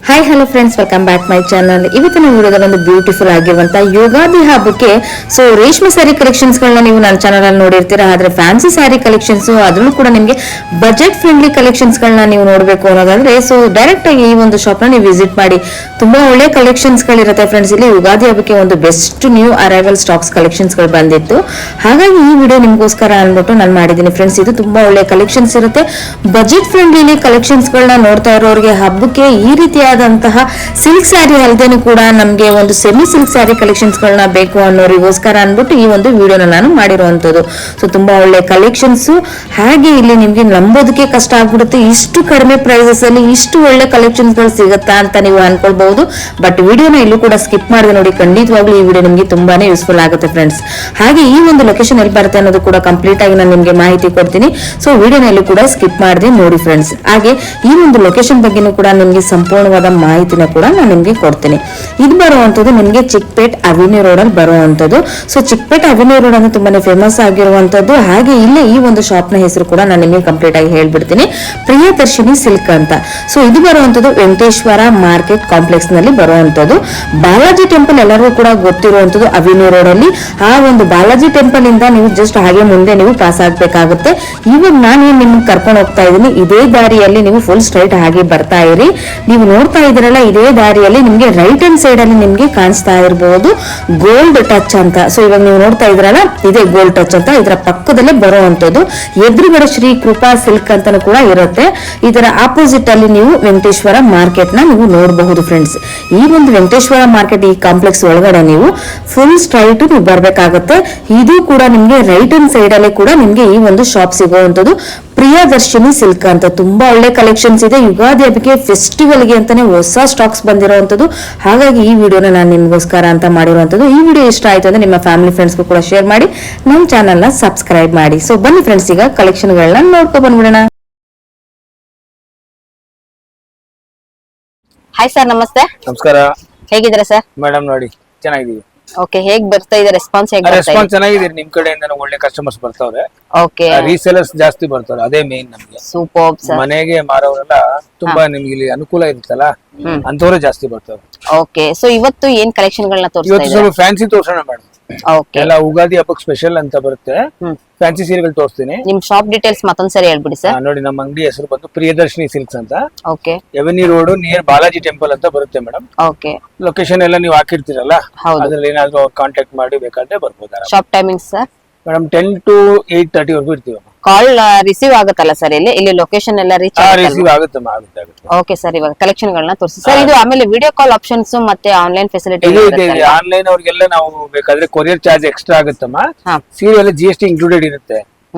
Hi hello friends, welcome back my channel. ಇವತ್ತಿನ ವಿಡಿಯೋದಲ್ಲಿ ಒಂದು ಬ್ಯೂಟಿಫುಲ್ ಆಗಿರುವಂತಹ ಯುಗಾದಿ ಹಬ್ಬಕ್ಕೆ ರೇಷ್ಮೆ ಸ್ಯಾರಿ ಕಲೆಕ್ಷನ್ಸ್ ಗಳನ್ನ ನೀವು ನನ್ನ ಚಾನಲ್ ಅಲ್ಲಿ ನೋಡಿರ್ತೀರಾ. ಆದ್ರೆ ಫ್ಯಾನ್ಸಿ ಸ್ಯಾರಿ ಕಲೆಕ್ಷನ್ಸ್, ಅದನ್ನು ಕೂಡ ನಿಮಗೆ ಬಜೆಟ್ ಫ್ರೆಂಡ್ಲಿ ಕಲೆಕ್ಷನ್ಸ್ ಗಳನ್ನ ನೀವು ನೋಡಬೇಕು ಅನ್ನೋದಾದ್ರೆ ಡೈರೆಕ್ಟ್ ಆಗಿ ಈ ಒಂದು ಶಾಪ್ ನ ನೀವು ವಿಸಿಟ್ ಮಾಡಿ. ತುಂಬಾ ಒಳ್ಳೆ ಕಲೆಕ್ಷನ್ಸ್ ಗಳಿರುತ್ತೆ ಫ್ರೆಂಡ್ಸ್. ಇಲ್ಲಿ ಯುಗಾದಿ ಹಬ್ಬಕ್ಕೆ ಒಂದು best new arrival stocks collections ಗಳು ಬಂದಿತ್ತು. ಹಾಗಾಗಿ ಈ ವಿಡಿಯೋ ನಿಮ್ಗೋಸ್ಕರ ಅನ್ಬಿಟ್ಟು ನಾನು ಮಾಡಿದ್ದೀನಿ ಫ್ರೆಂಡ್ಸ್. ಇದು ತುಂಬಾ ಒಳ್ಳೆ ಕಲೆಕ್ಷನ್ಸ್ ಇರುತ್ತೆ. ಬಜೆಟ್ ಫ್ರೆಂಡ್ಲಿ ಕಲೆಕ್ಷನ್ಸ್ ಗಳನ್ನ ನೋಡ್ತಾ ಇರೋರಿಗೆ ಹಬ್ಬಕ್ಕೆ ಈ ರೀತಿಯಾದಂತಹ ಸಿಲ್ಕ್ ಸ್ಯಾರಿ ಅಲ್ಲದೇನು ಕೂಡ ನಮ್ಗೆ ಒಂದು ಸೆಮಿ ಸಿಲ್ಕ್ ಸ್ಯಾರಿ ಕಲೆಕ್ಷನ್ಸ್ ಗಳನ್ನ ಬೇಕು ಅನ್ನೋರಿಗೋಸ್ಕರ ಅನ್ಬಿಟ್ಟು ಈ ಒಂದು ವಿಡಿಯೋನ ನಾನು ಮಾಡಿರುವಂತದ್ದು. ತುಂಬಾ ಒಳ್ಳೆ ಕಲೆಕ್ಷನ್ಸ್. ಹಾಗೆ ಇಲ್ಲಿ ನಿಮ್ಗೆ ನಂಬೋದಕ್ಕೆ ಕಷ್ಟ ಆಗ್ಬಿಡುತ್ತೆ, ಇಷ್ಟು ಕಡಿಮೆ ಪ್ರೈಸಸ್ ಅಲ್ಲಿ ಇಷ್ಟು ಒಳ್ಳೆ ಕಲೆಕ್ಷನ್ಸ್ ಗಳು ಸಿಗುತ್ತಾ ಅಂತ ನೀವು ಅನ್ಕೊಳ್ಬಹುದು. ಬಟ್ ವಿಡಿಯೋನ ಇಲ್ಲೂ ಕೂಡ ಸ್ಕಿಪ್ ಮಾಡಿದೆ ನೋಡಿ, ಖಂಡಿತವಾಗ್ಲೂ ಈ ವಿಡಿಯೋ ನಿಮ್ಗೆ ತುಂಬಾನೇ ಯೂಸ್ಫುಲ್ ಆಗುತ್ತೆ ಫ್ರೆಂಡ್ಸ್. ಹಾಗೆ ಈ ಒಂದು ಲೊಕೇಶನ್ ಎಲ್ಲಿ ಬರುತ್ತೆ ಅನ್ನೋದು ಕೂಡ ಕಂಪ್ಲೀಟ್ ಆಗಿ ನಾನು ನಿಮ್ಗೆ ಮಾಹಿತಿ ಕೊಡ್ತೀನಿ. ವಿಡಿಯೋನ ಎಲ್ಲೂ ಕೂಡ ಸ್ಕಿಪ್ ಮಾಡದೆ ನೋಡಿ ಫ್ರೆಂಡ್ಸ್. ಹಾಗೆ ಈ ಒಂದು ಲೊಕೇಶನ್ ಬಗ್ಗೆನೂ ಕೂಡ ನಿಮ್ಗೆ ಸಂಪೂರ್ಣವಾದ ಮಾಹಿತಿನ ಕೂಡ ನಾನು ನಿಮ್ಗೆ ಕೊಡ್ತೀನಿ. ಇದು ಬರುವಂತದ್ದು ನಿಮ್ಗೆ ಚಿಕ್ಪೇಟ್ ಅವೆನ್ಯೂ ರೋಡ್ ಅಲ್ಲಿ ಬರುವಂತದ್ದು. ಚಿಕ್ಪೇಟ್ ಅವೆನ್ಯೂ ರೋಡ್ ಅಂದ್ರೆ ತುಂಬಾನೇ ಫೇಮಸ್ ಆಗಿರುವಂತದ್ದು. ಹಾಗೆ ಇಲ್ಲೇ ಈ ಒಂದು ಶಾಪ್ ನ ಹೆಸರು ಕೂಡ ನಾನು ನಿಮಗೆ ಕಂಪ್ಲೀಟ್ ಆಗಿ ಹೇಳ್ಬಿಡ್ತೀನಿ, ಪ್ರಿಯದರ್ಶಿನಿ ಸಿಲ್ಕ್ ಅಂತ. ಇದು ಬರುವಂತದ್ದು ವೆಂಕಟೇಶ್ವರ ಮಾರ್ಕೆಟ್ ಕಾಂಪ್ಲೆಕ್ಸ್ ನಲ್ಲಿ ಬರುವಂತದ್ದು. ಬಾಲಾಜಿ ಟೆಂಪಲ್ ಎಲ್ಲರಿಗೂ ಕೂಡ ಗೊತ್ತಿರುವಂತದ್ದು ಅವೆನ್ಯೂ ರೋಡ್ ಅಲ್ಲಿ. ಆ ಒಂದು ಬಾಲಾಜಿ ಟೆಂಪಲ್ ಇಂದ ನೀವು ಜಸ್ಟ್ ಹಾಗೆ ಮುಂದೆ ನೀವು ಪಾಸ್ ಆಗ್ಬೇಕಾಗುತ್ತೆ. ಇವಾಗ ನಾನು ನಿಮ್ಗೆ ಕರ್ಕೊಂಡು ಹೋಗ್ತಾ ಇದ್ದೀನಿ. ಇದೇ ದಾರಿಯಲ್ಲಿ ನೀವು ಫುಲ್ ಸ್ಟ್ರೈಟ್ ಹಾಗೆ ಬರ್ತಾ ಇರಿ. ನೀವು ನೋಡ್ತಾ ಇದ್ರಲ್ಲ, ಇದೇ ದಾರಿಯಲ್ಲಿ ನಿಮ್ಗೆ ರೈಟ್ ಹ್ಯಾಂಡ್ ಸೈಡ್ ಅಲ್ಲಿ ನಿಮ್ಗೆ ಕಾಣಿಸ್ತಾ ಇರಬಹುದು ಗೋಲ್ಡ್ ಟಚ್ ಅಂತ. ಇವಾಗ ನೀವು ನೋಡ್ತಾ ಇದ್ರಲ್ಲ, ಇದೇ ಗೋಲ್ಡ್ ಟಚ್ ಅಂತ. ಇದರ ಪಕ್ಕದಲ್ಲೇ ಬರುವಂತದ್ದು ಎದುರುಗಡೆ ಶ್ರೀ ಕೃಪಾ ಸಿಲ್ಕ್ ಅಂತಾನು ಕೂಡ ಇರುತ್ತೆ. ಇದರ ಆಪೋಸಿಟ್ ಅಲ್ಲಿ ನೀವು ವೆಂಕಟೇಶ್ವರ ಮಾರ್ಕೆಟ್ ನ ನೀವು ನೋಡಬಹುದು ಫ್ರೆಂಡ್ಸ್. ಈ ಒಂದು ವೆಂಕಟೇಶ್ವರ ಮಾರ್ಕೆಟ್ ಈ ಕಾಂಪ್ಲೆಕ್ಸ್ ಒಳಗಡೆ ನೀವು ಫುಲ್ ಸ್ಟ್ರೈಟ್ ನೀವು ಬರ್ಬೇಕಾಗುತ್ತೆ. ಇದು ಕೂಡ ನಿಮ್ಗೆ ರೈಟ್ ಹ್ಯಾಂಡ್ ಸೈಡ್ ಅಲ್ಲಿ ಕೂಡ ನಿಮ್ಗೆ ಈ ಒಂದು ಶಾಪ್ ಸಿಗುವಂತದ್ದು ಪ್ರಿಯದರ್ಶಿನಿ ಸಿಲ್ಕ್ ಅಂತ. ತುಂಬಾ ಒಳ್ಳೆ ಕಲೆಕ್ಷನ್ಸ್ ಇದೆ. ಯುಗಾದಿ ಹಬ್ಬಕ್ಕೆ ಫೆಸ್ಟಿವಲ್ ಗೆ ಅಂತಾನೆ ಹೊಸ ಸ್ಟಾಕ್ಸ್ ಬಂದಿರುವಂತದ್ದು. ಹಾಗಾಗಿ ಈ ವಿಡಿಯೋನ ನಾನು ನಿಮ್ಗೋಸ್ಕರ ಅಂತ ಮಾಡಿರುವಂತದ್ದು. ಈ ವಿಡಿಯೋ ಇಷ್ಟ ಆಯ್ತು ಅಂದ್ರೆ ನಿಮ್ಮ ಫ್ಯಾಮಿಲಿ ಫ್ರೆಂಡ್ಸ್ಗೂ ಕೂಡ ಶೇರ್ ಮಾಡಿ, ನಮ್ಮ ಚಾನಲ್ ನ ಸಬ್ಸ್ಕ್ರೈಬ್ ಮಾಡಿ. ಬನ್ನಿ ಫ್ರೆಂಡ್ಸ್, ಈಗ ಕಲೆಕ್ಷನ್ ಗಳನ್ನ ನೋಡ್ಕೊ ಬಂದ್ಬಿಡೋಣ. ಹಾಯ್ ಸರ್, ನಮಸ್ತೆ. ನಮಸ್ಕಾರ. ಹೇಗಿದ್ದೀರಾ ಸರ್? ಮೇಡಮ್ ನೋಡಿ ಚೆನ್ನಾಗಿದ್ದೀವಿ. ಓಕೆ, ಹೇಗ್ ಬರ್ತಾ ಇದೆ ರೆಸ್ಪಾನ್ಸ್? ರೆಸ್ಪಾನ್ಸ್ ಚೆನ್ನಾಗಿದೆ. ನಿಮ್ ಕಡೆಯಿಂದ ಒಳ್ಳೆ ಕಸ್ಟಮರ್ಸ್ ಬರ್ತಾವ್ರೆ. ಓಕೆ, ರೀಸೇಲರ್ಸ್ ಜಾಸ್ತಿ ಬರ್ತಾರೆ, ಅದೇ ಮೇನ್ ನಮ್ಗೆ. Super sir. ಮನೆಗೆ ಮಾರೋರೆಲ್ಲ ತುಂಬಾ ನಿಮ್ಗೆ ಇಲ್ಲಿ ಅನುಕೂಲ ಇರುತ್ತಲ್ಲ, ಅಂತವ್ರೆ ಜಾಸ್ತಿ ಬರ್ತಾರೆ. ಓಕೆ, ಇವತ್ತು ಏನ್ ಕಲೆಕ್ಷನ್ ಗಳನ್ನ ತೋರಿಸ್ತಾ ಇವತ್ತು ಸ್ವಲ್ಪ ಫ್ಯಾನ್ಸಿ ತೋರ್ಸೋಣ ಮೇಡಮ್. ಓಕೆ, ಎಲ್ಲ ಉಗಾದಿ ಹಬ್ಬಕ್ಕೆ ಸ್ಪೆಷಲ್ ಅಂತ ಬರುತ್ತೆ. ಫ್ಯಾನ್ಸಿ ಸೀರೆಗಳು ತೋರಿಸ್ತೀನಿ. ನಿಮ್ ಶಾಪ್ ಡೀಟೇಲ್ಸ್ ಮತ್ತೊಂದ್ಸರಿ ಹೇಳ್ಬಿಡಿ ಸರ್. ನೋಡಿ, ನಮ್ಮ ಅಂಗಡಿ ಹೆಸರು ಬಂದು ಪ್ರಿಯದರ್ಶಿನಿ ಸಿಲ್ಕ್ಸ್ ಅಂತ. Okay, avenue road near Balaji temple ಅಂತ ಬರುತ್ತೆ ಮೇಡಮ್. ಓಕೆ, ಲೊಕೇಶನ್ ಎಲ್ಲ ನೀವು ಹಾಕಿರ್ತೀರಲ್ಲ, ಹೌದು. ಅದ್ರಲ್ಲಿ ಏನಾದ್ರು ಕಾಂಟ್ಯಾಕ್ಟ್ ಮಾಡಿ ಬೇಕಾದ್ರೆ ಬರ್ಬೋದಾ? Shop timings sir? Madam 10 to 8:30 ವರೆಗೂ ಇರ್ತೀವಿ. ಕಾಲ್ ರಿಸೀವ್ ಆಗುತ್ತಲ್ಲ ಸರ್? ಇಲ್ಲಿ ಲೊಕೇಶನ್ ಎಲ್ಲ ರೀಚ್ ರಿಸೀವ್ ಆಗುತ್ತೆ. ಓಕೆ ಸರ್, ಇವಾಗ ಕಲೆಕ್ಷನ್ ಗಳನ್ನ ತೋರಿಸಿ ಸರ್. ಇದು ಆಮೇಲೆ ವಿಡಿಯೋ ಕಾಲ್ ಆಪ್ಷನ್ಸ್ ಮತ್ತೆ ಆನ್ಲೈನ್ ಫೆಸಿಲಿಟಿ ಆನ್ಲೈನ್ ಅವ್ರಿಗೆಲ್ಲ ನಾವು ಬೇಕಾದ್ರೆ ಕೊರಿಯರ್ ಚಾರ್ಜ್ ಎಕ್ಸ್ಟ್ರಾ ಆಗುತ್ತಮ್ಮ. ಸೀರೆ ಎಲ್ಲ GST ಇನ್ಕ್ಲೂಡೆಡ್ ಇರುತ್ತೆ.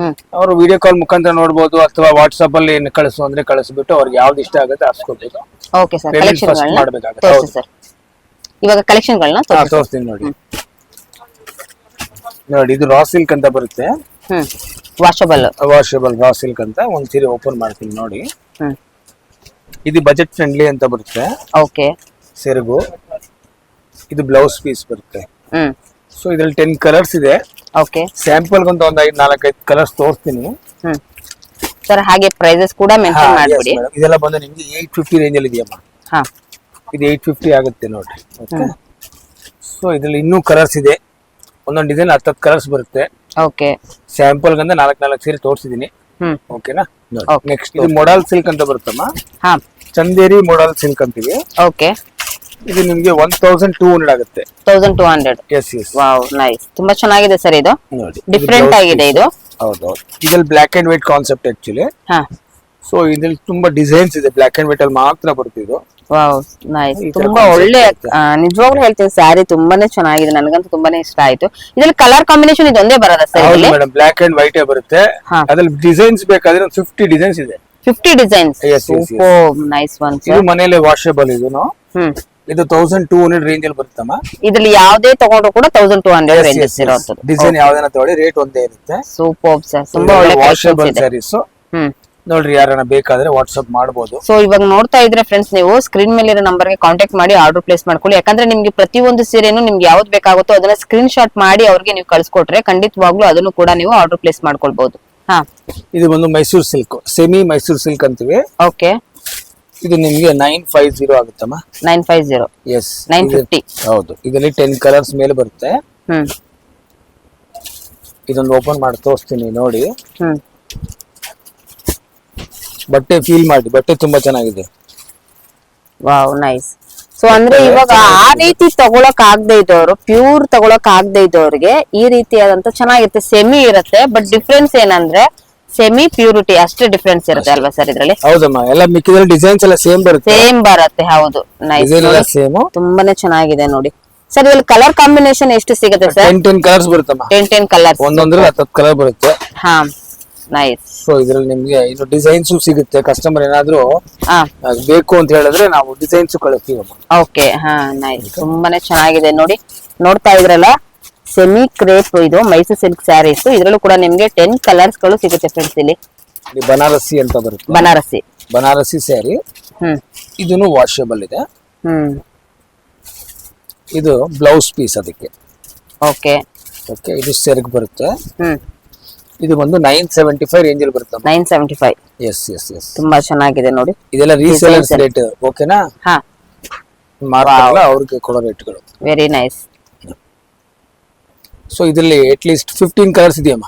ಅವರು ವಿಡಿಯೋ ಕಾಲ್ ಮುಖಾಂತರ ನೋಡಬಹುದು, ಅಥವಾ ವಾಟ್ಸ್ಆಪ್ ಅಲ್ಲಿ ಕಳಿಸು ಅಂದ್ರೆ ಕಳಿಸ್ಬಿಟ್ಟು ಅವ್ರಿಗೆ ಯಾವ್ದು ಇಷ್ಟ ಆಗುತ್ತೆ ಆರಿಸ್ಕೊಳ್ಬಹುದು. ಓಕೆ ಸರ್, ಕಲೆಕ್ಷನ್ ಗಳನ್ನ ತೋರಿಸಿ ಸರ್. ಇವಾಗ ಕಲೆಕ್ಷನ್ ಗಳನ್ನ ತೋರಿಸ್ತೀನಿ ನೋಡಿ. ನೋಡಿ, ಇದು ರಾ ಸಿಲ್ಕ್ ಅಂತ ಬರುತ್ತೆ. ವಾಷಬಲ್ ರಾ ಸಿಲ್ಕ್ ಅಂತ. ಒಂದ್ ಸೀರೆ ಓಪನ್ ಮಾಡ್ತೀನಿ ನೋಡಿ. ಇದು ಬಜೆಟ್ ಫ್ರೆಂಡ್ಲಿ ಅಂತ ಬರುತ್ತೆ. ಓಕೆ, ಸೆರಗು. ಇದು ಬ್ಲೌಸ್ ಪೀಸ್ ಬರುತ್ತೆ. ಇದ್ರಲ್ಲಿ 10 ಕಲರ್ಸ್ ಇದೆ. ಓಕೆ, ಸ್ಯಾಂಪಲ್ ಒಂದು 4-5 ಕಲರ್ಸ್ ತೋರಿಸ್ತೀನಿ ಸರ್. ಹಾಗೆ ಪ್ರೈಸಸ್ ಕೂಡ ಮೆನ್ಷನ್ ಮಾಡ್ಬಿಡಿ. ಇದೆಲ್ಲ ಬಂದು ನಿಮ್ಗೆ 850 ರೇಂಜ್ ಅಲ್ಲಿ ಇದೆಯಮ್ಮ. ಇದು 850 ಆಗುತ್ತೆ ನೋಡಿ. ಇದ್ರಲ್ಲಿ ಇನ್ನೂ ಕಲರ್ಸ್ ಇದೆ. ಒಂದೊಂದು ಡಿಸೈನ್ 10 ಕಲರ್ಸ್ ಬರುತ್ತೆ. ಓಕೆ, ಸ್ಯಾಂಪಲ್ ಗಂದ 4 ಸೀರೆ ತೋರಿಸಿದೀನಿ. ಓಕೆನಾ? ನೆಕ್ಸ್ಟ್ ಇದು ಮೊಡಲ್ ಸಿಲ್ಕ್ ಅಂತ ಬರುತ್ತಮ್ಮ. ಚಂದೇರಿ ಮೊಡಲ್ ಸಿಲ್ಕ್ ಅಂತೀವಿ. ಓಕೆ, ಇದು ನಿಮ್ಗೆ 1200 ಆಗುತ್ತೆ. 1200. Yes yes. Wow, nice. ತುಂಬಾ ಚೆನ್ನಾಗಿದೆ ಸರ್. ಇದು ನೋಡಿ, ಡಿಫರೆಂಟ್ ಆಗಿದೆ. ಇದು ಹೌದು. ಇದ್ರಲ್ಲಿ black and white concept actually. ಇದ್ರಲ್ಲಿ ತುಂಬಾ ಡಿಸೈನ್ಸ್ ಇದೆ. ಬ್ಲಾಕ್ ಅಂಡ್ ವೈಟ್ ಅಲ್ಲಿ ಮಾತ್ರ ಬರುತ್ತೆ ಇದು. Wow, nice. ತುಂಬಾ ಒಳ್ಳೆ, ನಿಜವಾಗ್ಲೂ ಹೇಳ್ತೀನಿ, ಸ್ಯಾರಿ ತುಂಬಾನೇ ಚೆನ್ನಾಗಿದೆ. ನನಗಂತೂ ತುಂಬಾನೇ ಇಷ್ಟ ಆಯ್ತು. ಇದ್ರಲ್ಲಿ ಕಲರ್ ಕಾಂಬಿನೇಷನ್ ಇದೊಂದೇ ಬರೋದಾ ಸರ್? ಹೌದು ಮೇಡಮ್, ಬ್ಲಾಕ್ ಅಂಡ್ ವೈಟ್ ಬರುತ್ತೆ. ಅದ್ರಲ್ಲಿ ಡಿಸೈನ್ಸ್ ಬೇಕಾದ್ರೆ 50 ಡಿಸೈನ್ಸ್ ಇದೆ. 50 designs. Super nice one sir. ಇದು ಮನೆಯಲ್ಲೇ ವಾಷಬಲ್. ಇದು 1200 ರೇಂಜ್ ಅಲ್ಲಿ ಬರುತ್ತಮ್ಮ. ಇದ್ರಲ್ಲಿ ಯಾವ್ದೇ ತಗೊಂಡ್ರು ಕೂಡ 1200 ರೇಂಜಸ್ ಇರೋದು. ಡಿಸೈನ್ ಯಾವ್ದನ್ನ ತಗೊಳ್ಳಿ, ರೇಟ್ ಒಂದೇ ಇರುತ್ತೆ. ಸೂಪರ್ ಸರ್, ತುಂಬಾ ಒಳ್ಳೆ ವಾಷಬಲ್ ಸ್ಯಾರೀಸ್. ನೋಡ್ರಿ, ಯಾರನ್ನ ಬೇಕಾದ್ರೆ ವಾಟ್ಸ್ಆಪ್ ಮಾಡಬಹುದು. ಇವಾಗ ನೋಡ್ತಾ ಇದ್ರೆ ಫ್ರೆಂಡ್ಸ್, ನೀವು ಸ್ಕ್ರೀನ್ ಮೇಲೆ ಇರೋ ನಂಬರ್ಗೆ ಕಾಂಟ್ಯಾಕ್ಟ್ ಮಾಡಿ ಆರ್ಡರ್ ಪ್ಲೇಸ್ ಮಾಡ್ಕೊಳ್ಳಿ. ಯಾಕಂದ್ರೆ ನಿಮ್ಗೆ ಪ್ರತಿಯೊಂದು ಸೀರೆನು ನಿಮ್ಗೆ ಯಾವ್ದು ಬೇಕಾಗುತ್ತೋ ಅದನ್ನ ಸ್ಕ್ರೀನ್ ಶಾಟ್ ಮಾಡಿ ಅವ್ರಿಗೆ ನೀವು ಕಳ್ಸಿಕೊಟ್ರೆ ಖಂಡಿತವಾಗ್ಲೂ ಅದನ್ನು ಕೂಡ ನೀವು ಆರ್ಡರ್ ಪ್ಲೇಸ್ ಮಾಡ್ಕೊಳ್ಬಹುದು. ಇದು ಬಂದು Mysuru silk, semi Mysuru silk ಅಂತೀವಿ. ಓಕೆ, ಇದು ನಿಮ್ಗೆ 950 ಆಗುತ್ತಮ್ಮ. 950. ಎಸ್ 950. ಹೌದು. ಇದರಲ್ಲಿ 10 ಕಲರ್ಸ್ ಮೇಲೆ ಬರುತ್ತೆ. ಇದೊಂದು ಓಪನ್ ಮಾಡಿ ತೋರಿಸ್ತೀನಿ ನೋಡಿ. ಬಟ್ಟೆ ಫೀಲ್ ಮಾಡಿ, ಬಟ್ಟೆ ತುಂಬಾ ಚೆನ್ನಾಗಿದೆ. Wow, nice. ಸೊ ಅಂದ್ರೆ ಇವಾಗ ಆ ರೀತಿ ತಗೊಳಕ್ ಆಗದೆ ಇದ್ದವ್ರು, ಪ್ಯೂರ್ ತಗೊಳಕ್ ಆಗದೆ ಇದ್ದವ್ರಿಗೆ ಈ ರೀತಿಯಾದಂತ ಚೆನ್ನಾಗಿರುತ್ತೆ. ಸೆಮಿ ಇರುತ್ತೆ, ಬಟ್ ಡಿಫ್ರೆನ್ಸ್ ಏನಂದ್ರೆ ಸೆಮಿ ಪ್ಯೂರಿಟಿ ಅಷ್ಟೇ ಡಿಫ್ರೆನ್ಸ್ ಇರುತ್ತೆ ಅಲ್ವಾ ಸರ್ ಇದ್ರಲ್ಲಿ? ಹೌದಮ್ಮ, ಎಲ್ಲ ಮಿಕ್ಕಿದ್ರೆ ಡಿಸೈನ್ಸ್ ಎಲ್ಲ ಸೇಮ್ ಬರುತ್ತೆ. ಸೇಮ್ ಬರುತ್ತೆ, ಹೌದು. ನೈಸ್, ಸೇಮ್, ತುಂಬಾನೇ ಚೆನ್ನಾಗಿದೆ ನೋಡಿ ಸರ್. ಇದ್ರಲ್ಲಿ ಕಲರ್ ಕಾಂಬಿನೇಷನ್ ಎಷ್ಟು ಸಿಗುತ್ತೆ ಸರ್? 10 ಕಲರ್ಸ್ ಬರುತ್ತಮ್ಮ. 10 ಕಲರ್ಸ್, ಒಂದೊಂದ್ರಲ್ಲಿ 10 ಕಲರ್ ಬರುತ್ತೆ. ಹಾ, ನೈಸ್. ಸೊ ಇದ್ರಲ್ಲಿ ನಿಮ್ಗೆ ಇನ್ನು ಡಿಸೈನ್ಸ್ ಸಿಗುತ್ತೆ. ಕಸ್ಟಮರ್ ಏನಾದ್ರು ಬೇಕು ಅಂತ ಹೇಳಿದ್ರೆ ನಾವು ಡಿಸೈನ್ಸ್ ಕಳಿಸ್ತೀವಿ. ಓಕೆ, ಹಾ, ನೈಸ್. ತುಂಬಾನೇ ಚೆನ್ನಾಗಿದೆ ನೋಡಿ. ನೋಡ್ತಾ ಇದ್ರಲ್ಲ, ಸೆಮಿ ಕ್ರೇಪ್ ಇದು ಮೈಸೂರು ಸಿಲ್ಕ್ ಸ್ಯಾರೀಸ್. ಇದ್ರಲ್ಲೂ ಕೂಡ ನಿಮ್ಗೆ 10 ಕಲರ್ಸ್ ಗಳು ಸಿಗುತ್ತೆ ಫ್ರೆಂಡ್ಸ್. ಇಲ್ಲಿ ಬನಾರಸಿ ಅಂತ ಬರುತ್ತೆ. ಬನಾರಸಿ ಸ್ಯಾರಿ. ಇದನ್ನು ವಾಷಬಲ್ ಇದೆ. ಇದು ಬ್ಲೌಸ್ ಪೀಸ್ ಅದಕ್ಕೆ. ಓಕೆ ಓಕೆ, ಇದು ಸೆರಗ್ ಬರುತ್ತೆ. ಇದು ಬಂದು 975 ರೇಂಜ್ ಅಲ್ಲಿ ಬರುತ್ತೆ. 975. ಎಸ್ ಎಸ್ ಎಸ್, ತುಂಬಾ ಚೆನ್ನಾಗಿದೆ ನೋಡಿ. ಇದೆಲ್ಲ ರೀಸೇಲರ್ಸ್ ರೇಟ್. ಓಕೆನಾ? ಹಾ, ಮಾರ್ತಾರಲ್ಲ ಅವ್ರಿಗೆ ಕೊಡೋ ರೇಟ್ಗಳು. Very nice. ಸೊ ಇದರಲ್ಲಿ ಅಟ್ ಲೀಸ್ಟ್ 15 ಕಲರ್ಸ್ ಇದೆಯಮ್ಮ.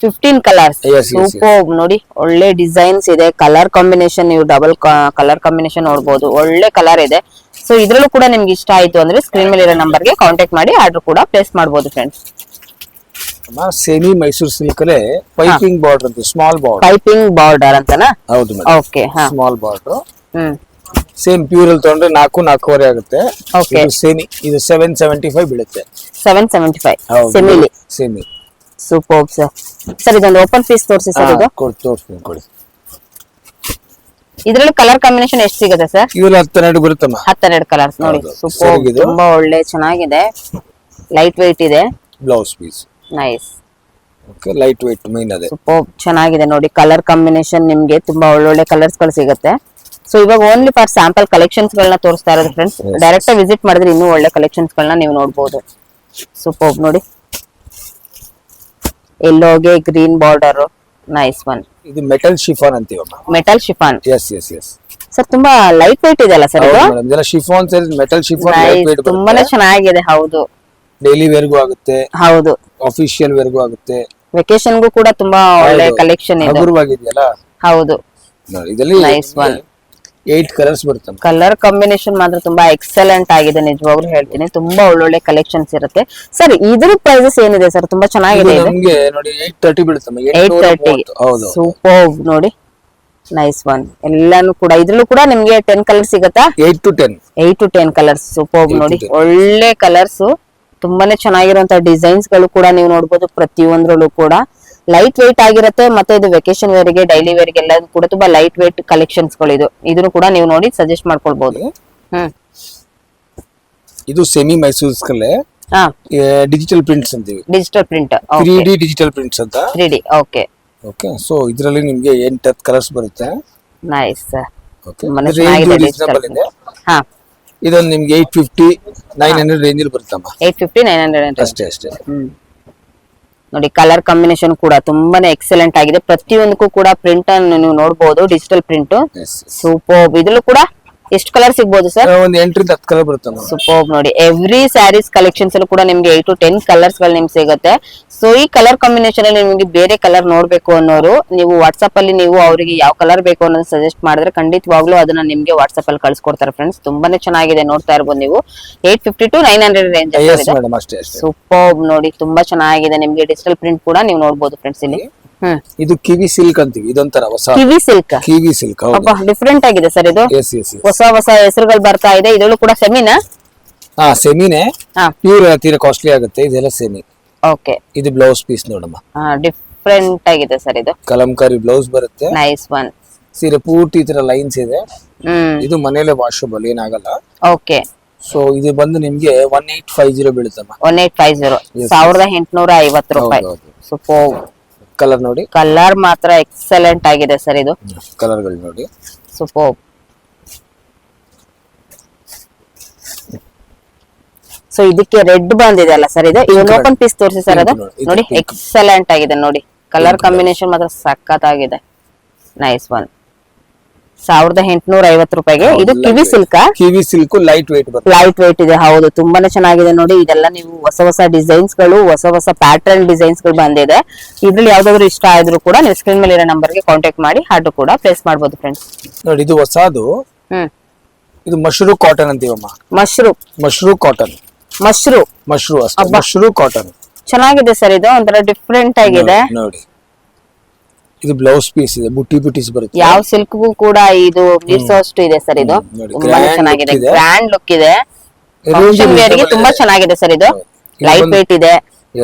15 ಕಲರ್ಸ್. Yes, yes, ಸೂಪರ್ ನೋಡಿ, ಒಳ್ಳೆ ಡಿಸೈನ್ಸ್ ಇದೆ. ಕಲರ್ ಕಾಂಬಿನೇಷನ್ ನೀವು ಡಬಲ್ ಕಲರ್ ಕಾಂಬಿನೇಷನ್ ನೋಡಬಹುದು. ಒಳ್ಳೆ ಕಲರ್ ಇದೆ. ಸೊ ಇದ್ರಲ್ಲೂ ಕೂಡ ನಿಮ್ಗೆ ಇಷ್ಟ ಆಯ್ತು ಅಂದ್ರೆ ಸ್ಕ್ರೀನ್ ಮೇಲೆ ಇರೋ ನಂಬರ್ಗೆ ಕಾಂಟ್ಯಾಕ್ಟ್ ಮಾಡಿ ಆರ್ಡರ್ ಕೂಡ ಪ್ಲೇಸ್ ಮಾಡಬಹುದು ಫ್ರೆಂಡ್ಸ್. ಸೆಮಿ ಮೈಸೂರು ಸಿಲ್ಕ್ ಅಲ್ಲೇ ಪೈಪಿಂಗ್ ಬಾರ್ಡರ್ ಅಂತ, ಸ್ಮಾಲ್ ಬಾರ್ಡರ್. ಪೈಪಿಂಗ್ ಬಾರ್ಡರ್ ಅಂತನಾ? ಹೌದು ಮೇಡಮ್. ಓಕೆ, ಹಾ, ಸ್ಮಾಲ್ ಬಾರ್ಡರ್. ಸೇಮ್ ಪ್ಯೂರ್ ಅಲ್ಲಿ ತಗೊಂಡ್ರೆ 4.25 ಆಗುತ್ತೆ. ಓಕೆ, ಸೆಮಿ ಇದು 775 ಬೀಳುತ್ತೆ. 775 ಸೆಮಿಲಿ. Semi super sir. ಸರ್ ಇದೊಂದು ಓಪನ್ ಪೀಸ್ ತೋರಿಸಿ ಸರ್. ಇದು ತೋರಿಸ್ತೀನಿ ಕೊಡಿ. ಇದ್ರಲ್ಲಿ ಕಲರ್ ಕಾಂಬಿನೇಷನ್ ಎಷ್ಟು ಸಿಗುತ್ತೆ ಸರ್? ಇದ್ರಲ್ಲಿ 12 ಬರುತ್ತಮ್ಮ. 12 ಕಲರ್ಸ್ ನೋಡಿ. ಸೂಪರ್, ತುಂಬಾ ಒಳ್ಳೆ ಚೆನ್ನಾಗಿದೆ. ಲೈಟ್ ವೆಯ್ಟ್ ಇದೆ. Blouse piece nice. Okay, light weight ಮೈನ್ ಅದೇ. ಸೂಪರ್ ಚೆನ್ನಾಗಿದೆ ನೋಡಿ. ಕಲರ್ ಕಾಂಬಿನೇಷನ್ ನಿಮ್ಗೆ ತುಂಬಾ ಒಳ್ಳೊಳ್ಳೆ ಕಲರ್ಸ್ ಗಳು ಸಿಗುತ್ತೆ. ಸೊ ಇವಾಗ ಓನ್ಲಿ ಫಾರ್ ಸ್ಯಾಂಪಲ್ ಕಲೆಕ್ಷನ್ಸ್ ಗಳನ್ನ ತೋರಿಸ್ತಾ ಇರೋದು ಫ್ರೆಂಡ್ಸ್. ಡೈರೆಕ್ಟ್ ವಿಸಿಟ್ ಮಾಡಿದ್ರೆ ಇನ್ನೂ ಒಳ್ಳೆ ಕಲೆಕ್ಷನ್ಸ್ ಗಳನ್ನ ನೀವು ನೋಡಬಹುದು. ಸೂಪರ್ ನೋಡಿ, ಎಲ್ಲೋಗೆ ಗ್ರೀನ್ ಬಾರ್ಡರ್, ನೈಸ್ ಒನ್. ಇದು ಮೆಟಲ್ ಶಿಫಾನ್ ಅಂತೀವಮ್ಮ. Metal chiffon. Yes yes yes sir, ತುಂಬಾ ಲೈಟ್ ವೆಯ್ಟ್ ಇದೆ ಅಲ್ಲ ಸರ್ ಇದು? ಇದೆಲ್ಲ ಶಿಫಾನ್ ಸೇರಿ ಮೆಟಲ್ ಶಿಫಾನ್ ಲೈಟ್ ವೆಯ್ಟ್ ಬರುತ್ತೆ. ತುಂಬಾನೇ ಚೆನ್ನಾಗಿದೆ. ಹೌದು, ಡೈಲಿ ವೇರ್ಗೂ ಆಗುತ್ತೆ. ಹೌದು, ಆಫಿಷಿಯಲ್ ವೇರ್ಗೂ ಆಗುತ್ತೆ. ವೆಕೇಶನ್ಗೂ ಕೂಡ ತುಂಬಾ ಒಳ್ಳೆ ಕಲೆಕ್ಷನ್ ಇದೆ. ಹಗುರವಾಗಿದೆಯಲ್ಲ. ಹೌದು, ಇದರಲ್ಲಿ ನೈಸ್ ಒನ್. 8 ಕಲರ್ಸ್ ಬರುತ್ತೆ. ಕಲರ್ ಕಾಂಬಿನೇಷನ್ ಮಾತ್ರ ತುಂಬಾ ಎಕ್ಸಲೆಂಟ್ ಆಗಿದೆ, ನಿಜವಾಗ್ಲೂ ಹೇಳ್ತೀನಿ. ತುಂಬಾ ಒಳ್ಳೊಳ್ಳೆ ಕಲೆಕ್ಷನ್ಸ್ ಇರುತ್ತೆ. ಸರ್ ಇದ್ರ ಪ್ರೈಸಸ್ ಏನಿದೆ ಸರ್? ತುಂಬಾ ಚೆನ್ನಾಗಿದೆ. ನಮಗೆ ನೋಡಿ 830 ಬೀಳುತ್ತೆ. 830. ಹೌದು, ಸೂಪರ್ ನೋಡಿ, ನೈಸ್ ಒನ್. ಎಲ್ಲಾನು ಕೂಡ ಇದ್ರಲ್ಲೂ ಕೂಡ ನಿಮ್ಗೆ 10 ಕಲರ್ ಸಿಗುತ್ತಾ? 8 to 10 ಕಲರ್ಸ್. ಸೂಪರ್ ನೋಡಿ, ಒಳ್ಳೆ ಕಲರ್ಸ್. ತುಂಬಾನೇ ಚೆನ್ನಾಗಿರುವಂತ ಡಿಸೈನ್ಸ್ ಗಳು ಕೂಡ ನೀವು ನೋಡಬಹುದು. ಪ್ರತಿಯೊಂದ್ರಲ್ಲೂ ಕೂಡ ಲೈಟ್ ವೇಟ್ ಆಗಿರುತ್ತೆ. ಮತ್ತೆ ಇದು ವೆಕೇಶನ್ ವೇರ್ ಗೆ, ಡೈಲಿ ವೇರ್ ಗೆ ಎಲ್ಲ ಕೂಡ ತುಂಬಾ ಲೈಟ್ ವೇಟ್ ಕಲೆಕ್ಷನ್ಸ್ ಗಳು. ಇದನ್ನು ಕೂಡ ನೀವು ನೋಡಿ ಸಜೆಸ್ಟ್ ಮಾಡ್ಕೊಳ್ಬಹುದು. ಇದು ಸೆಮಿ ಮೈಸೂರ್ಸ್ಕಲ್ಲೇ ಡಿಜಿಟಲ್ ಪ್ರಿಂಟ್ಸ್ ಅಂತೀವಿ. Digital print, 3D digital prints ಅಂತ. 3D. Okay okay. ಸೊ ಇದರಲ್ಲಿ ನಿಮಗೆ 8 ಕಲರ್ಸ್ ಬರುತ್ತೆ. ನೈಸ್. ಓಕೆ, ರೀಸನಬಲ್ ಇದೆ. ಹಾ, ಇದೊಂದು ನಿಮ್ಗೆ 850 900 ರೇಂಜ್ ಅಲ್ಲಿ ಬರುತ್ತಮ್ಮ. 850 900 ಅಷ್ಟೇ. ನೋಡಿ, ಕಲರ್ ಕಾಂಬಿನೇಷನ್ ಕೂಡ ತುಂಬಾನೇ ಎಕ್ಸಲೆಂಟ್ ಆಗಿದೆ. ಪ್ರತಿಯೊಂದಕ್ಕೂ ಕೂಡ ಪ್ರಿಂಟ್ ಅನ್ನು ನೀವು ನೋಡಬಹುದು, ಡಿಜಿಟಲ್ ಪ್ರಿಂಟ್. ಸೂಪರ್. ಇದ್ರಲ್ಲೂ ಕೂಡ ಎಷ್ಟು ಕಲರ್ ಸಿಗಬಹುದು ಸರ್? ಒಂದು 8 ರಿಂದ 10 ಕಲರ್ ಬರುತ್ತೆ. ಸೂಪರ್ ನೋಡಿ, ಎವ್ರಿ ಸ್ಯಾರೀಸ್ ಕಲೆಕ್ಷನ್ಸ್ ಅಲ್ಲೂ ಕೂಡ ನಿಮ್ಗೆ 8 to 10 ಕಲರ್ಸ್ ಗಳು ನಿಮ್ಗೆ ಸಿಗುತ್ತೆ. ಸೊ ಈ ಕಲರ್ ಕಾಂಬಿನೇಷನ್ ಅಲ್ಲಿ ನಿಮ್ಗೆ ಬೇರೆ ಕಲರ್ ನೋಡ್ಬೇಕು ಅನ್ನೋರು ನೀವು ವಾಟ್ಸ್ಆಪ್ ಅಲ್ಲಿ ನೀವು ಅವರಿಗೆ ಯಾವ ಕಲರ್ ಬೇಕು ಅನ್ನೋದು ಸಜೆಸ್ಟ್ ಮಾಡಿದ್ರೆ ಖಂಡಿತವಾಗ್ಲೂ ಅದನ್ನ ನಿಮ್ಗೆ ವಾಟ್ಸ್ಆಪ್ ಅಲ್ಲಿ ಕಳ್ಸಿಕೊಡ್ತಾರೆ ಫ್ರೆಂಡ್ಸ್. ತುಂಬಾನೇ ಚೆನ್ನಾಗಿದೆ, ನೋಡ್ತಾ ಇರ್ಬೋದು ನೀವು. 850 to 900 ರೇಂಜ್. ಸೂಪರ್ ನೋಡಿ, ತುಂಬಾ ಚೆನ್ನಾಗಿದೆ. ನಿಮ್ಗೆ ಡಿಜಿಟಲ್ ಪ್ರಿಂಟ್ ಕೂಡ ನೀವು ನೋಡಬಹುದು ಫ್ರೆಂಡ್ಸ್ ಇಲ್ಲಿ. ಇದು ಕಿವಿ ಸಿಲ್ಕ್ ಅಂತೀವಿ. ಇದೊಂತರ ಹೊಸ ಕಿವಿ ಸಿಲ್ಕ್. ಹೌದು, ಡಿಫರೆಂಟ್ ಆಗಿದೆ ಸರ್ ಇದು. ಹೊಸ ಹೆಸರುಗಳು ಬರ್ತಾ ಇದೆ. ಇದರಲ್ಲೂ ಕೂಡ ಸೆಮಿನಾ? ಸೆಮಿನೇ. ಪ್ಯೂರ್ ತೀರಾ ಕಾಸ್ಟ್ಲಿ ಆಗುತ್ತೆ. ಇದೆಲ್ಲ ಸೆಮಿ. ಓಕೆ, ಇದು ಬ್ಲೌಸ್ ಪೀಸ್ ನೋಡಮ್ಮ. ಡಿಫರೆಂಟ್ ಆಗಿದೆ ಸರ್ ಇದು. ಕಲಂಕಾರಿ ಬ್ಲೌಸ್ ಬರುತ್ತೆ. Nice one. ಸೀರೆ ಪೂರ್ತಿ ಈ ತರ ಲೈನ್ಸ್ ಇದೆ. ಇದು ಮನೇಲೆ ವಾಷಬಲ್, ಏನಾಗಲ್ಲ. ಓಕೆ. ಸೊ ಇದು ಬಂದು ನಿಮ್ಗೆ 1850 ಬೀಳುತ್ತಮ್ಮ. 1850. 1850 ರೂಪಾಯಿ. ಸೂಪರ್. ಕಲರ್ ನೋಡಿ, ಕಲರ್ ಮಾತ್ರ ಎಕ್ಸಲೆಂಟ್ ಆಗಿದೆ ಸರ್ ಇದು. ಕಲರ್ಗಳು ನೋಡಿ, ಸೂಪರ್. ಸೊ ಇದಕ್ಕೆ ರೆಡ್ ಬಂದಿದೆ ಅಲ್ಲ ಸರ್ ಇದು? ಇದೊಂದು ಓಪನ್ ಪೀಸ್ ತೋರಿಸಿ ಸರ್. ಅದು ನೋಡಿ, ಎಕ್ಸಲೆಂಟ್ ಆಗಿದೆ ನೋಡಿ. ಕಲರ್ ಕಾಂಬಿನೇಷನ್ ಮಾತ್ರ ಸಖತ್ ಆಗಿದೆ. Nice one. 1850 ರೂಪಾಯಿಗೆ. ಇದು ಕಿವಿ ಸಿಲ್ಕ್, ಕಿವಿ ಸಿಲ್ಕ್ ಲೈಟ್ ವೇಟ್ ಬರುತ್ತೆ. ಲೈಟ್ ವೇಟ್ ಇದೆ, ಹೌದು ತುಂಬಾನೇ ಚೆನ್ನಾಗಿದೆ ನೋಡಿ. ಇದೆಲ್ಲ ನೀವು ಹೊಸ ಡಿಸೈನ್ಸ್ ಗಳು, ಹೊಸ ಪ್ಯಾಟರ್ನ್ ಡಿಸೈನ್ಸ್ ಗಳು ಬಂದಿದೆ. ಇದ್ರಲ್ಲಿ ಯಾವ್ದಾದ್ರು ಇಷ್ಟ ಆದ್ರೂ ಕೂಡ ನೀವು ಸ್ಕ್ರೀನ್ ಮೇಲೆ ಇರೋ ನಂಬರ್ ಗೆ ಕಾಂಟ್ಯಾಕ್ಟ್ ಮಾಡಿ ಆರ್ಡರ್ ಕೂಡ ಪ್ಲೇಸ್ ಮಾಡಬಹುದು ಫ್ರೆಂಡ್ಸ್. ನೋಡಿ ಇದು ಹೊಸದು, ಇದು ಮಶ್ರೂ ಕಾಟನ್ ಅಂತೀವಮ್ಮ. ಮಶ್ರೂ ಕಾಟನ್, ಮಶ್ರೂ ಅಷ್ಟೇ, ಮಶ್ರೂ ಕಾಟನ್ ಚೆನ್ನಾಗಿದೆ ಸರ್. ಇದು ಒಂಥರ ಡಿಫ್ರೆಂಟ್ ಆಗಿದೆ ನೋಡಿ. ಇದು ಬ್ಲೌಸ್ ಪೀಸ್ ಇದೆ, ಬುಟ್ಟೀಸ್ ಬರುತ್ತೆ. ಯಾವ ಸಿಲ್ಕ್ ಕೂಡ ಇದು ಮೀರ್ಸೋಷ್ಟು ಇದೆ ಸರ್. ಇದು ತುಂಬಾನೇ ಚೆನ್ನಾಗಿದೆ, ಗ್ರ್ಯಾಂಡ್ ಲುಕ್ ಇದೆ. ಫಂಕ್ಷನ್ ವೇರ್ ಗೆ ತುಂಬಾ ಚೆನ್ನಾಗಿದೆ ಸರ್. ಇದು ಲೈಟ್ ವೇಟ್ ಇದೆ,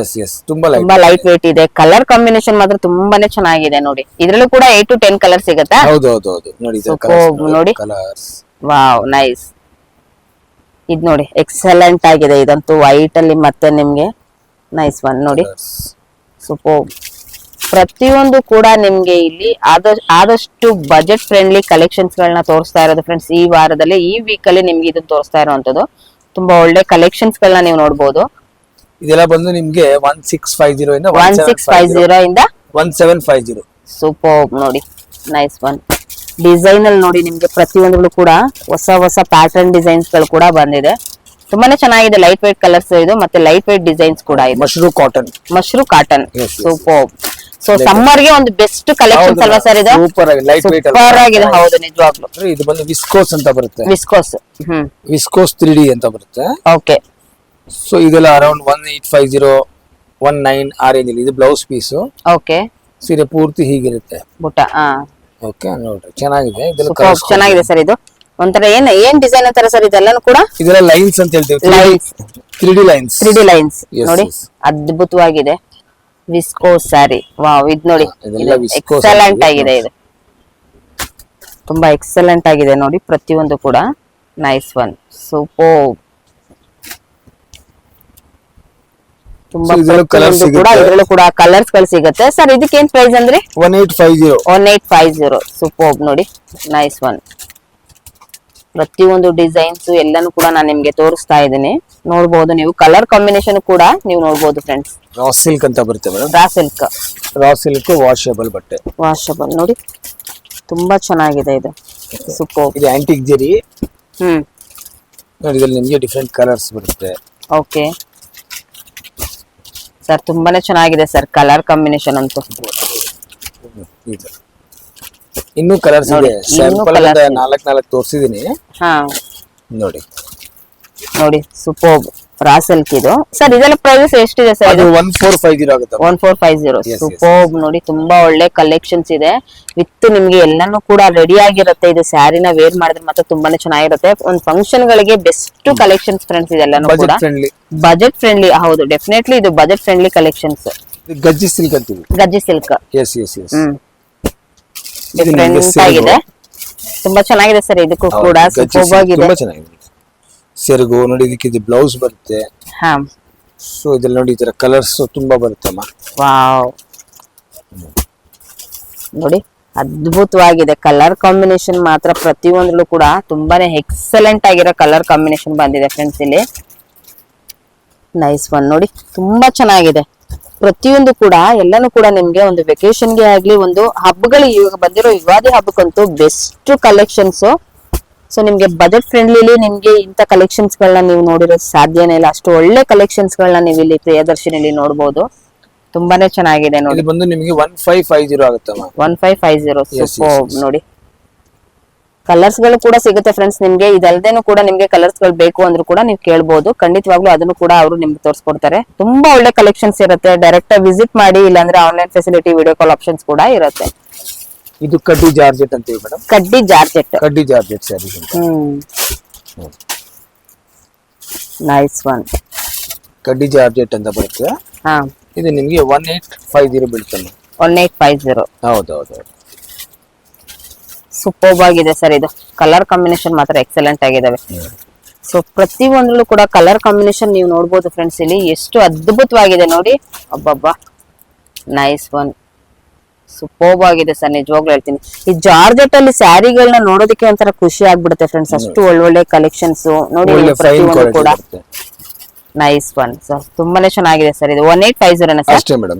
ತುಂಬಾ ಲೈಟ್ ವೇಟ್ ಇದೆ. ಕಲರ್ ಕಾಂಬಿನೇಷನ್ ಮಾತ್ರ ತುಂಬಾನೇ ಚೆನ್ನಾಗಿದೆ ನೋಡಿ. ಇದ್ರಲ್ಲೂ ಕೂಡ 8 to 10 ಕಲರ್ ಸಿಗುತ್ತೆ. ನೋಡಿ, ವಾವ್ ನೈಸ್. ಇದ್ ನೋಡಿ ಎಕ್ಸಲೆಂಟ್ ಆಗಿದೆ. ಇದಂತೂ ವೈಟ್ ಅಲ್ಲಿ ಮತ್ತೆ ನಿಮ್ಗೆ ನೈಸ್ ಒನ್ ನೋಡಿ, ಸೂಪರ್. ಪ್ರತಿಯೊಂದು ಕೂಡ ನಿಮ್ಗೆ ಇಲ್ಲಿ ಆದಷ್ಟು ಬಜೆಟ್ ಫ್ರೆಂಡ್ಲಿ ಕಲೆಕ್ಷನ್ಸ್ ಗಳನ್ನ ತೋರಿಸ್ತಾ ಇರೋದು ಫ್ರೆಂಡ್ಸ್. ಈ ವಾರದಲ್ಲಿ, ಈ ವೀಕ್ ಅಲ್ಲಿ ನಿಮ್ಗೆ ಇದನ್ನ ತೋರಿಸ್ತಾ ಇರುವಂತದ್ದು ತುಂಬಾ ಒಳ್ಳೆ ಕಲೆಕ್ಷನ್ಸ್ ಗಳನ್ನ ನೀವು ನೋಡಬಹುದು. ಇದೆಲ್ಲ ಬಂದು ನಿಮ್ಗೆ 1650 ಇಂದ 1750. ಸೂಪರ್ ನೋಡಿ, ನೈಸ್ ಒನ್. ಡಿಸೈನ್ ಅಲ್ಲಿ ನೋಡಿ ನಿಮ್ಗೆ ಪ್ರತಿಯೊಂದು ಕೂಡ ಹೊಸ ಪ್ಯಾಟರ್ನ್ ಡಿಸೈನ್ಸ್ ಗಳು ಕೂಡ ಬಂದಿದೆ. ತುಂಬಾನೇ ಚೆನ್ನಾಗಿದೆ. ಲೈಟ್ ವೇಟ್ ಕಲರ್ಸ್ ಇದು, ಮತ್ತೆ ಲೈಟ್ ವೇಟ್ ಡಿಸೈನ್ಸ್ ಕೂಡ ಇದೆ. ಮಶ್ರೂ ಕಾಟನ್ ಸೂಪರ್. ಸೊ ಸಮ್ಮರ್ ಗೆ ಒಂದು ಬೆಸ್ಟ್ ಕಲೆಕ್ಷನ್ಸ್ ಅಲ್ವಾ ಸರ್ ಇದು? ಸೂಪರ್ ಆಗಿದೆ, ಲೈಟ್ ವೇಟ್ ಸೂಪರ್ ಆಗಿದೆ, ಹೌದು ನಿಜವಾಗ್ಲೂ. ಇದು ಬಂದು ವಿಸ್ಕೋಸ್ ಅಂತ ಬರುತ್ತೆ. ವಿಸ್ಕೋಸ್ 3D ಅಂತ ಬರುತ್ತೆ. ಓಕೆ. ಸೊ ಇದೆಲ್ಲ ಅರೌಂಡ್ 1850 19 ಆ ರೇಂಜ್ ಅಲ್ಲಿ. ಇದು ಬ್ಲೌಸ್ ಪೀಸ್. ಓಕೆ. ಸೀರೆ ಪೂರ್ತಿ ಹೀಗಿರುತ್ತೆ ಬುಟ್ಟ. ಓಕೆ ನೋಡ್ರಿ, ಚೆನ್ನಾಗಿದೆ. ಇದೆಲ್ಲ ಚೆನ್ನಾಗಿದೆ ಸರ್. ಇದು ಒಂಥರ ಏನ್ ಡಿಸೈನ್ ಅಂತಾರೆ ಸರ್ ಇದೆಲ್ಲಾನು ಕೂಡ? ಇದೆಲ್ಲ ಲೈನ್ಸ್ ಅಂತ ಹೇಳ್ತೀವಿ, 3D ಲೈನ್ಸ್ ನೋಡಿ, ಅದ್ಭುತವಾಗಿದೆ. Viscose sari, wow. ಇದು ನೋಡಿ ಎಕ್ಸಲೆಂಟ್ ಆಗಿದೆ. ಇದು ತುಂಬಾ ಎಕ್ಸಲೆಂಟ್ ಆಗಿದೆ ನೋಡಿ, ಪ್ರತಿಯೊಂದು ಕೂಡ ನೈಸ್ ಒನ್, ಸೂಪರ್. ತುಂಬಾ ಇದ್ರಲ್ಲೂ ಕೂಡ ಕಲರ್ಸ್ ಗಳು ಸಿಗುತ್ತೆ ಸರ್. ಇದಕ್ಕೆ ಏನ್ ಪ್ರೈಸ್ ಅಂದ್ರೆ 1850. ಸೂಪರ್ ನೋಡಿ, ನೈಸ್ ಒನ್. ಪ್ರತಿಯೊಂದು ಡಿಸೈನ್ಸ್ ಎಲ್ಲಾನು ಕೂಡ ನಾನು ನಿಮ್ಗೆ ತೋರಿಸ್ತಾ ಇದ್ದೀನಿ, ನೋಡಬಹುದು ನೀವು. ಕಲರ್ ಕಾಂಬಿನೇಷನ್ ಕೂಡ ನೀವು ನೋಡಬಹುದು ಫ್ರೆಂಡ್ಸ್. ರಾ ಸಿಲ್ಕ್ ಅಂತ ಬರುತ್ತೆ ಮೇಡಮ್. ರಾ ಸಿಲ್ಕ್ ವಾಷಬಲ್ ಬಟ್ಟೆ, ವಾಷಬಲ್ ನೋಡಿ, ತುಂಬಾ ಚೆನ್ನಾಗಿದೆ ಇದು. ಸೂಪರ್. ಇದು ಆಂಟಿಕ್ ಜರಿ. ನೋಡಿ, ಇದರಲ್ಲಿ ನಿಮಗೆ ಡಿಫರೆಂಟ್ ಕಲರ್ಸ್ ಬರುತ್ತೆ. ಓಕೆ ಸರ್, ತುಂಬಾನೇ ಚೆನ್ನಾಗಿದೆ ಸರ್ ಕಲರ್ ಕಾಂಬಿನೇಷನ್ ಅಂತೂ. ಇನ್ನೂ ಕಲರ್ಸ್ ಇದೆ, ಸ್ಯಾಂಪಲ್ 4 ತೋರಿಸಿದೀನಿ. ನೋಡಿ ಸೂಪರ್. ರಾ ಸಿಲ್ಕ್ ಇದು ಸರ್. ಇದೆಲ್ಲ ಪ್ರೈಸ್ ಎಷ್ಟಿದೆ ಸರ್? ಇದು 1450 ಆಗುತ್ತೆ. 1450. ಸೂಪರ್ ನೋಡಿ, ತುಂಬಾ ಒಳ್ಳೆ ಕಲೆಕ್ಷನ್ಸ್ ಇದೆ. ವಿತ್ ನಿಮ್ಗೆ ಎಲ್ಲಾನು ಕೂಡ ರೆಡಿ ಆಗಿರುತ್ತೆ. ಇದು ಸ್ಯಾರಿನ ವೇರ್ ಮಾಡಿದ್ರೆ ಮತ್ತೆ ತುಂಬಾನೇ ಚೆನ್ನಾಗಿರುತ್ತೆ. ಒಂದು ಫಂಕ್ಷನ್ ಗಳಿಗೆ ಬೆಸ್ಟ್ ಕಲೆಕ್ಷನ್ಸ್ ಫ್ರೆಂಡ್ಸ್. ಇದೆಲ್ಲಾನು ಕೂಡ ಬಜೆಟ್ ಫ್ರೆಂಡ್ಲಿ. ಹೌದು, ಡೆಫಿನೆಟ್ಲಿ ಇದು budget friendly collections. Gajji silk ಅಂತೀವಿ. ಗಜ್ಜಿ ಸಿಲ್ಕ್. ಡಿಫರೆಂಟ್ ಆಗಿದೆ, ತುಂಬಾ ಚೆನ್ನಾಗಿದೆ ಸರ್. ಇದಕ್ಕೂ ಕೂಡ ಸೂಪರ್ ಆಗಿದೆ. ಸೆರಗು ನೋಡಿ, ಇದಕ್ಕೆ ಇದು ಬ್ಲೌಸ್ ಬರುತ್ತೆ. ಸೊ ಇದ್ರಲ್ಲಿ ನೋಡಿ ಈ ತರ ಕಲರ್ಸ್ ತುಂಬಾ ಬರುತ್ತಮ್ಮ. ವಾವ್ ನೋಡಿ, ಅದ್ಭುತವಾಗಿದೆ. ಕಲರ್ ಕಾಂಬಿನೇಷನ್ ಮಾತ್ರ ಪ್ರತಿಯೊಂದರಲ್ಲೂ ಕೂಡ ತುಂಬಾನೇ ಎಕ್ಸಲೆಂಟ್ ಆಗಿರೋ ಕಲರ್ ಕಾಂಬಿನೇಷನ್ ಬಂದಿದೆ ಫ್ರೆಂಡ್ಸ್. ಇಲ್ಲಿ ನೈಸ್ ಒನ್ ನೋಡಿ, ತುಂಬಾ ಚೆನ್ನಾಗಿದೆ. ಪ್ರತಿಯೊಂದು ಕೂಡ ಎಲ್ಲಾನು ಕೂಡ ನಿಮ್ಗೆ ಒಂದು ವೆಕೇಶನ್ಗೆ ಆಗ್ಲಿ, ಒಂದು ಹಬ್ಬಗಳು ಇವಾಗ ಬಂದಿರೋ ಯುಗಾದಿ ಹಬ್ಬಕ್ಕಂತೂ ಬೆಸ್ಟ್ ಕಲೆಕ್ಷನ್ಸ್. ಸೊ ನಿಮ್ಗೆ ಬಜೆಟ್ ಫ್ರೆಂಡ್ಲಿ ನಿಮ್ಗೆ ಇಂತ ಕಲೆಕ್ಷನ್ಸ್ ಗಳನ್ನ ನೀವು ನೋಡಿರೋದು ಸಾಧ್ಯನೇ ಇಲ್ಲ. ಅಷ್ಟು ಒಳ್ಳೆ ಕಲೆಕ್ಷನ್ಸ್ ಗಳನ್ನ ನೀವು ಇಲ್ಲಿ ಪ್ರಿಯದರ್ಶಿನಿಯಲ್ಲಿ ನೋಡಬಹುದು. ತುಂಬಾನೇ ಚೆನ್ನಾಗಿದೆ ನೋಡಿ. ಬಂದು ನಿಮಗೆ 1550 ಆಗುತ್ತೆ. 1550 ಸೂಪರ್ ನೋಡಿ. ಕಲರ್ಸ್ ಗಳು ಕೂಡ ಸಿಗುತ್ತೆ ಫ್ರೆಂಡ್ಸ್ ನಿಮ್ಗೆ. ಇದಲ್ದೇನು ಕೂಡ ನಿಮ್ಗೆ ಕಲರ್ಸ್ ಗಳು ಬೇಕು ಅಂದ್ರೂ ಕೂಡ ನೀವು ಕೇಳಬಹುದು. ಖಂಡಿತವಾಗ್ಲೂ ಅದನ್ನು ಕೂಡ ಅವರು ನಿಮ್ಗೆ ತೋರಿಸ್ಕೊಡ್ತಾರೆ. ತುಂಬಾ ಒಳ್ಳೆ ಕಲೆಕ್ಷನ್ಸ್ ಇರುತ್ತೆ. ಡೈರೆಕ್ಟ್ ವಿಸಿಟ್ ಮಾಡಿ, ಇಲ್ಲಾಂದ್ರೆ online facility, video call options ಕೂಡ ಇರುತ್ತೆ. ಇದು ಕಡ್ಡಿ ಜಾರ್ಜೆಟ್ ಅಂತೀವಿ ಮೇಡಮ್. ಕಡ್ಡಿ ಜಾರ್ಜೆಟ್ ಸರಿ. Nice one. ಕಡ್ಡಿ ಜಾರ್ಜೆಟ್ ಅಂತ ಬರುತ್ತೆ. ಇದು ನಿಮ್ಗೆ 1850 ಬೀಳುತ್ತೆ. 1850. ಹೌದೌದು, ಸೂಪರ್ ಆಗಿದೆ ಸರ್. ಇದು ಕಲರ್ ಕಾಂಬಿನೇಷನ್ ಮಾತ್ರ ಎಕ್ಸಲೆಂಟ್ ಆಗಿದಾವೆ. ಸೊ ಪ್ರತಿಯೊಂದ್ರಲ್ಲೂ ಕೂಡ ಕಲರ್ ಕಾಂಬಿನೇಷನ್ ನೀವು ನೋಡಬಹುದು ಫ್ರೆಂಡ್ಸ್. ಇಲ್ಲಿ ಎಷ್ಟು ಅದ್ಭುತವಾಗಿದೆ ನೋಡಿ, ಅಬ್ಬಬ್ಬಾ, ನೈಸ್ ಒನ್, ಸೂಪರ್ ಆಗಿದೆ ಸರ್. ನಿಜವಾಗ್ಲೂ ಹೇಳ್ತೀನಿ, ಈ ಜಾರ್ಜೆಟ್ ಅಲ್ಲಿ ಸ್ಯಾರಿಗಳನ್ನ ನೋಡೋದಕ್ಕೆ ಒಂಥರ ಖುಷಿ ಆಗ್ಬಿಡುತ್ತೆ ಫ್ರೆಂಡ್ಸ್. ಅಷ್ಟು ಒಳ್ಳೊಳ್ಳೆ ಕಲೆಕ್ಷನ್ಸ್ ನೋಡಿ ಪ್ರತಿಯೊಂದು ಕೂಡ. ನೈಸ್ ಒನ್ ಸರ್, ತುಂಬಾನೇ ಚೆನ್ನಾಗಿದೆ ಸರ್. ಇದು 1850 ಅಷ್ಟೇ ಮೇಡಮ್.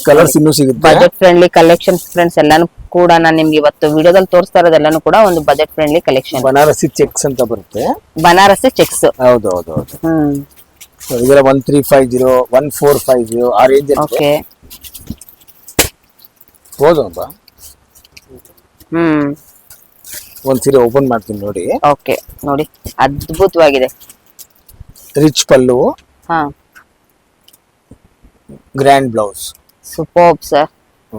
ಕಲರ್ಸ್ ಇನ್ನೂ ಸಿಗುತ್ತೆ. ಬಜೆಟ್ ಫ್ರೆಂಡ್ಲಿ ಕಲೆಕ್ಷನ್ಸ್ ಫ್ರೆಂಡ್ಸ್ ಎಲ್ಲಾನು ಕೂಡ ನಾನು ನಿಮ್ಗೆ ಇವತ್ತು ವಿಡಿಯೋದಲ್ಲಿ ತೋರಿಸ್ತಾ ಇರೋದೆಲ್ಲಾನು ಕೂಡ ಒಂದು budget friendly collection. Banarasi cheques ಅಂತ ಬರುತ್ತೆ. ಬನಾರಸಿ ಚೆಕ್ಸ್. ಹೌದು. ಇದೆಲ್ಲ 1350 1450 ಆ ರೇಂಜ್ ಓಕೆ. ಹೋದಪ್ಪ. ಒಂದ್ಸರಿ ಓಪನ್ ಮಾಡ್ತೀನಿ ನೋಡಿ. ಓಕೆ ನೋಡಿ, ಅದ್ಭುತವಾಗಿದೆ. ರಿಚ್ ಪಲ್ಲು, ಹಾ, grand blouse. Superb sir.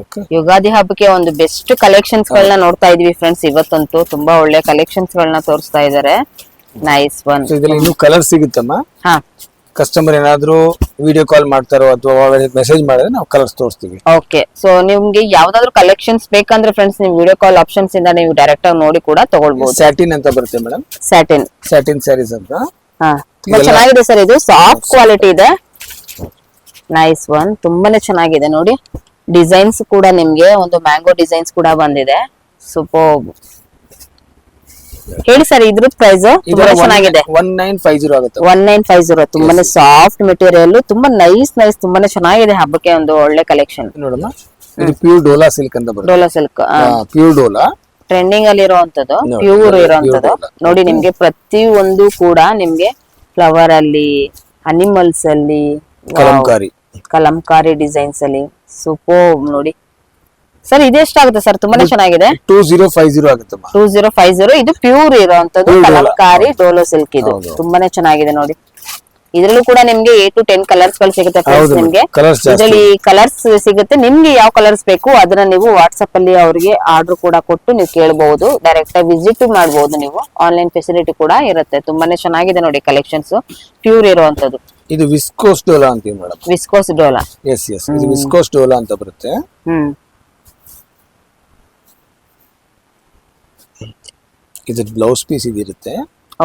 Okay. Ugadi ಹಬ್ಬಕ್ಕೆ ಒಂದು ಬೆಸ್ಟ್ ಕಲೆಕ್ಷನ್ಸ್ ಗಳನ್ನ ನೋಡ್ತಾ ಇದೀವಿ ಫ್ರೆಂಡ್ಸ್. ಇವತ್ತಂತೂ ತುಂಬಾ ಒಳ್ಳೆ ಕಲೆಕ್ಷನ್ಸ್ ಗಳನ್ನ ತೋರಿಸ್ತಾ ಇದಾರೆ. Nice one. ಇದರಲ್ಲಿ ಇನ್ನೂ ಕಲರ್ ಸಿಗುತ್ತಮ್ಮ. ಹಾ, ಕಸ್ಟಮರ್ ಏನಾದ್ರು ವಿಡಿಯೋ ಕಾಲ್ ಮಾಡ್ತಾರೋ ಅಥವಾ ಮೆಸೇಜ್ ಮಾಡಿದ್ರೆ ನಾವು ಕಲರ್ಸ್ ತೋರಿಸ್ತೀವಿ. ಓಕೆ. ಸೊ ನಿಮ್ಗೆ ಯಾವ್ದಾದ್ರು ಕಲೆಕ್ಷನ್ಸ್ ಬೇಕಂದ್ರೆ ಫ್ರೆಂಡ್ಸ್ ನೀವು ವಿಡಿಯೋ ಕಾಲ್ ಆಪ್ಷನ್ಸ್ ಇಂದ ನೀವು ಡೈರೆಕ್ಟ್ ಆಗಿ ನೋಡಿ ಕೂಡ ತಗೊಳ್ಬಹುದು. ಸ್ಯಾಟಿನ್ ಅಂತ ಬರುತ್ತೆ ಮೇಡಮ್. ಸ್ಯಾಟಿನ್ ಸ್ಯಾರೀಸ್ ಅಂತ. ಹಾ, ತುಂಬಾ ಚೆನ್ನಾಗಿದೆ ಸರ್. ಇದು ಸಾಫ್ಟ್ ಕ್ವಾಲಿಟಿ ಇದೆ. Nice one. ತುಂಬಾನೇ ಚೆನ್ನಾಗಿದೆ ನೋಡಿ. ಡಿಸೈನ್ಸ್ ಕೂಡ ನಿಮ್ಗೆ ಒಂದು ಮ್ಯಾಂಗೋ ಡಿಸೈನ್ಸ್ ಕೂಡ ಬಂದಿದೆ. ಸೂಪರ್. ಹೇಳಿ ಸರ್, ಇದ್ರ ಪ್ರೈಸ್ ತುಂಬಾ ಚೆನ್ನಾಗಿದೆ. 1950 ಆಗುತ್ತೆ. 1950. ತುಂಬಾನೇ ಸಾಫ್ಟ್ ಮೆಟೀರಿಯಲ್, ತುಂಬಾ ನೈಸ್ ತುಂಬಾನೇ ಚೆನ್ನಾಗಿದೆ. ಹಬ್ಬಕ್ಕೆ ಒಂದು ಒಳ್ಳೆ ಕಲೆಕ್ಷನ್. ನೋಡಮ್ಮ, ಇದು ಪ್ಯೂರ್ ಡೋಲಾ ಸಿಲ್ಕ್ ಅಂತ ಬರುತ್ತೆ. Dhola silk, pure Dhola trending ಅಲ್ಲಿ ಇರುವಂತದ್ದು, ಪ್ಯೂರ್ ಇರುವಂತದ್ದು ನೋಡಿ. ನಿಮ್ಗೆ ಪ್ರತಿ ಒಂದು ಕೂಡ ನಿಮ್ಗೆ ಫ್ಲವರ್ ಅಲ್ಲಿ, ಅನಿಮಲ್ಸ್ ಅಲ್ಲಿ, ಕಲಂಕಾರಿ ಡಿಸೈನ್ಸ್ ಅಲ್ಲಿ ಸೂಪರ್ ನೋಡಿ ಸರ್. ಇದೆಷ್ಟಾಗುತ್ತೆ ಸರ್? ತುಂಬಾನೇ ಚೆನ್ನಾಗಿದೆ. 2050 ಆಗುತ್ತೆ. 2050. ಇದು ಪ್ಯೂರ್ ಇರುವಂತದ್ದು ಕಲಂಕಾರಿ ಡೋಲೋ ಸಿಲ್ಕ್. ಇದು ತುಂಬಾನೇ ಚೆನ್ನಾಗಿದೆ ನೋಡಿ. ಇದ್ರಲ್ಲೂ ಕೂಡ ನಿಮ್ಗೆ 8 to 10 ಕಲರ್ಸ್ ಗಳು ಸಿಗುತ್ತೆ ಫ್ರೆಂಡ್ಸ್. ನಿಮ್ಗೆ ಇದರಲ್ಲಿ ಕಲರ್ಸ್ ಸಿಗುತ್ತೆ. ನಿಮ್ಗೆ ಯಾವ ಕಲರ್ಸ್ ಬೇಕು ಅದನ್ನ ನೀವು ವಾಟ್ಸ್ಆಪ್ ಅಲ್ಲಿ ಅವರಿಗೆ ಆರ್ಡರ್ ಕೂಡ ಕೊಟ್ಟು ನೀವು ಕೇಳಬಹುದು. ಡೈರೆಕ್ಟ್ ಆಗಿ ವಿಸಿಟ್ ಮಾಡಬಹುದು ನೀವು. ಆನ್ಲೈನ್ ಫೆಸಿಲಿಟಿ ಕೂಡ ಇರುತ್ತೆ. ತುಂಬಾನೇ ಚೆನ್ನಾಗಿದೆ ನೋಡಿ ಕಲೆಕ್ಷನ್ಸ್, ಪ್ಯೂರ್ ಇರುವಂತದ್ದು. ಇದು ವಿಸ್ಕೋಸ್ ಡೋಲಾ ಅಂತೀವಿ ಮೇಡಮ್. ವಿಸ್ಕೋಸ್ ಡೋಲಾ. ಎಸ್. ಇದು ವಿಸ್ಕೋಸ್ ಡೋಲಾ ಅಂತ ಬರುತ್ತೆ. ಇದು ಬ್ಲೌಸ್ ಪೀಸ್ ಇದಿರುತ್ತೆ.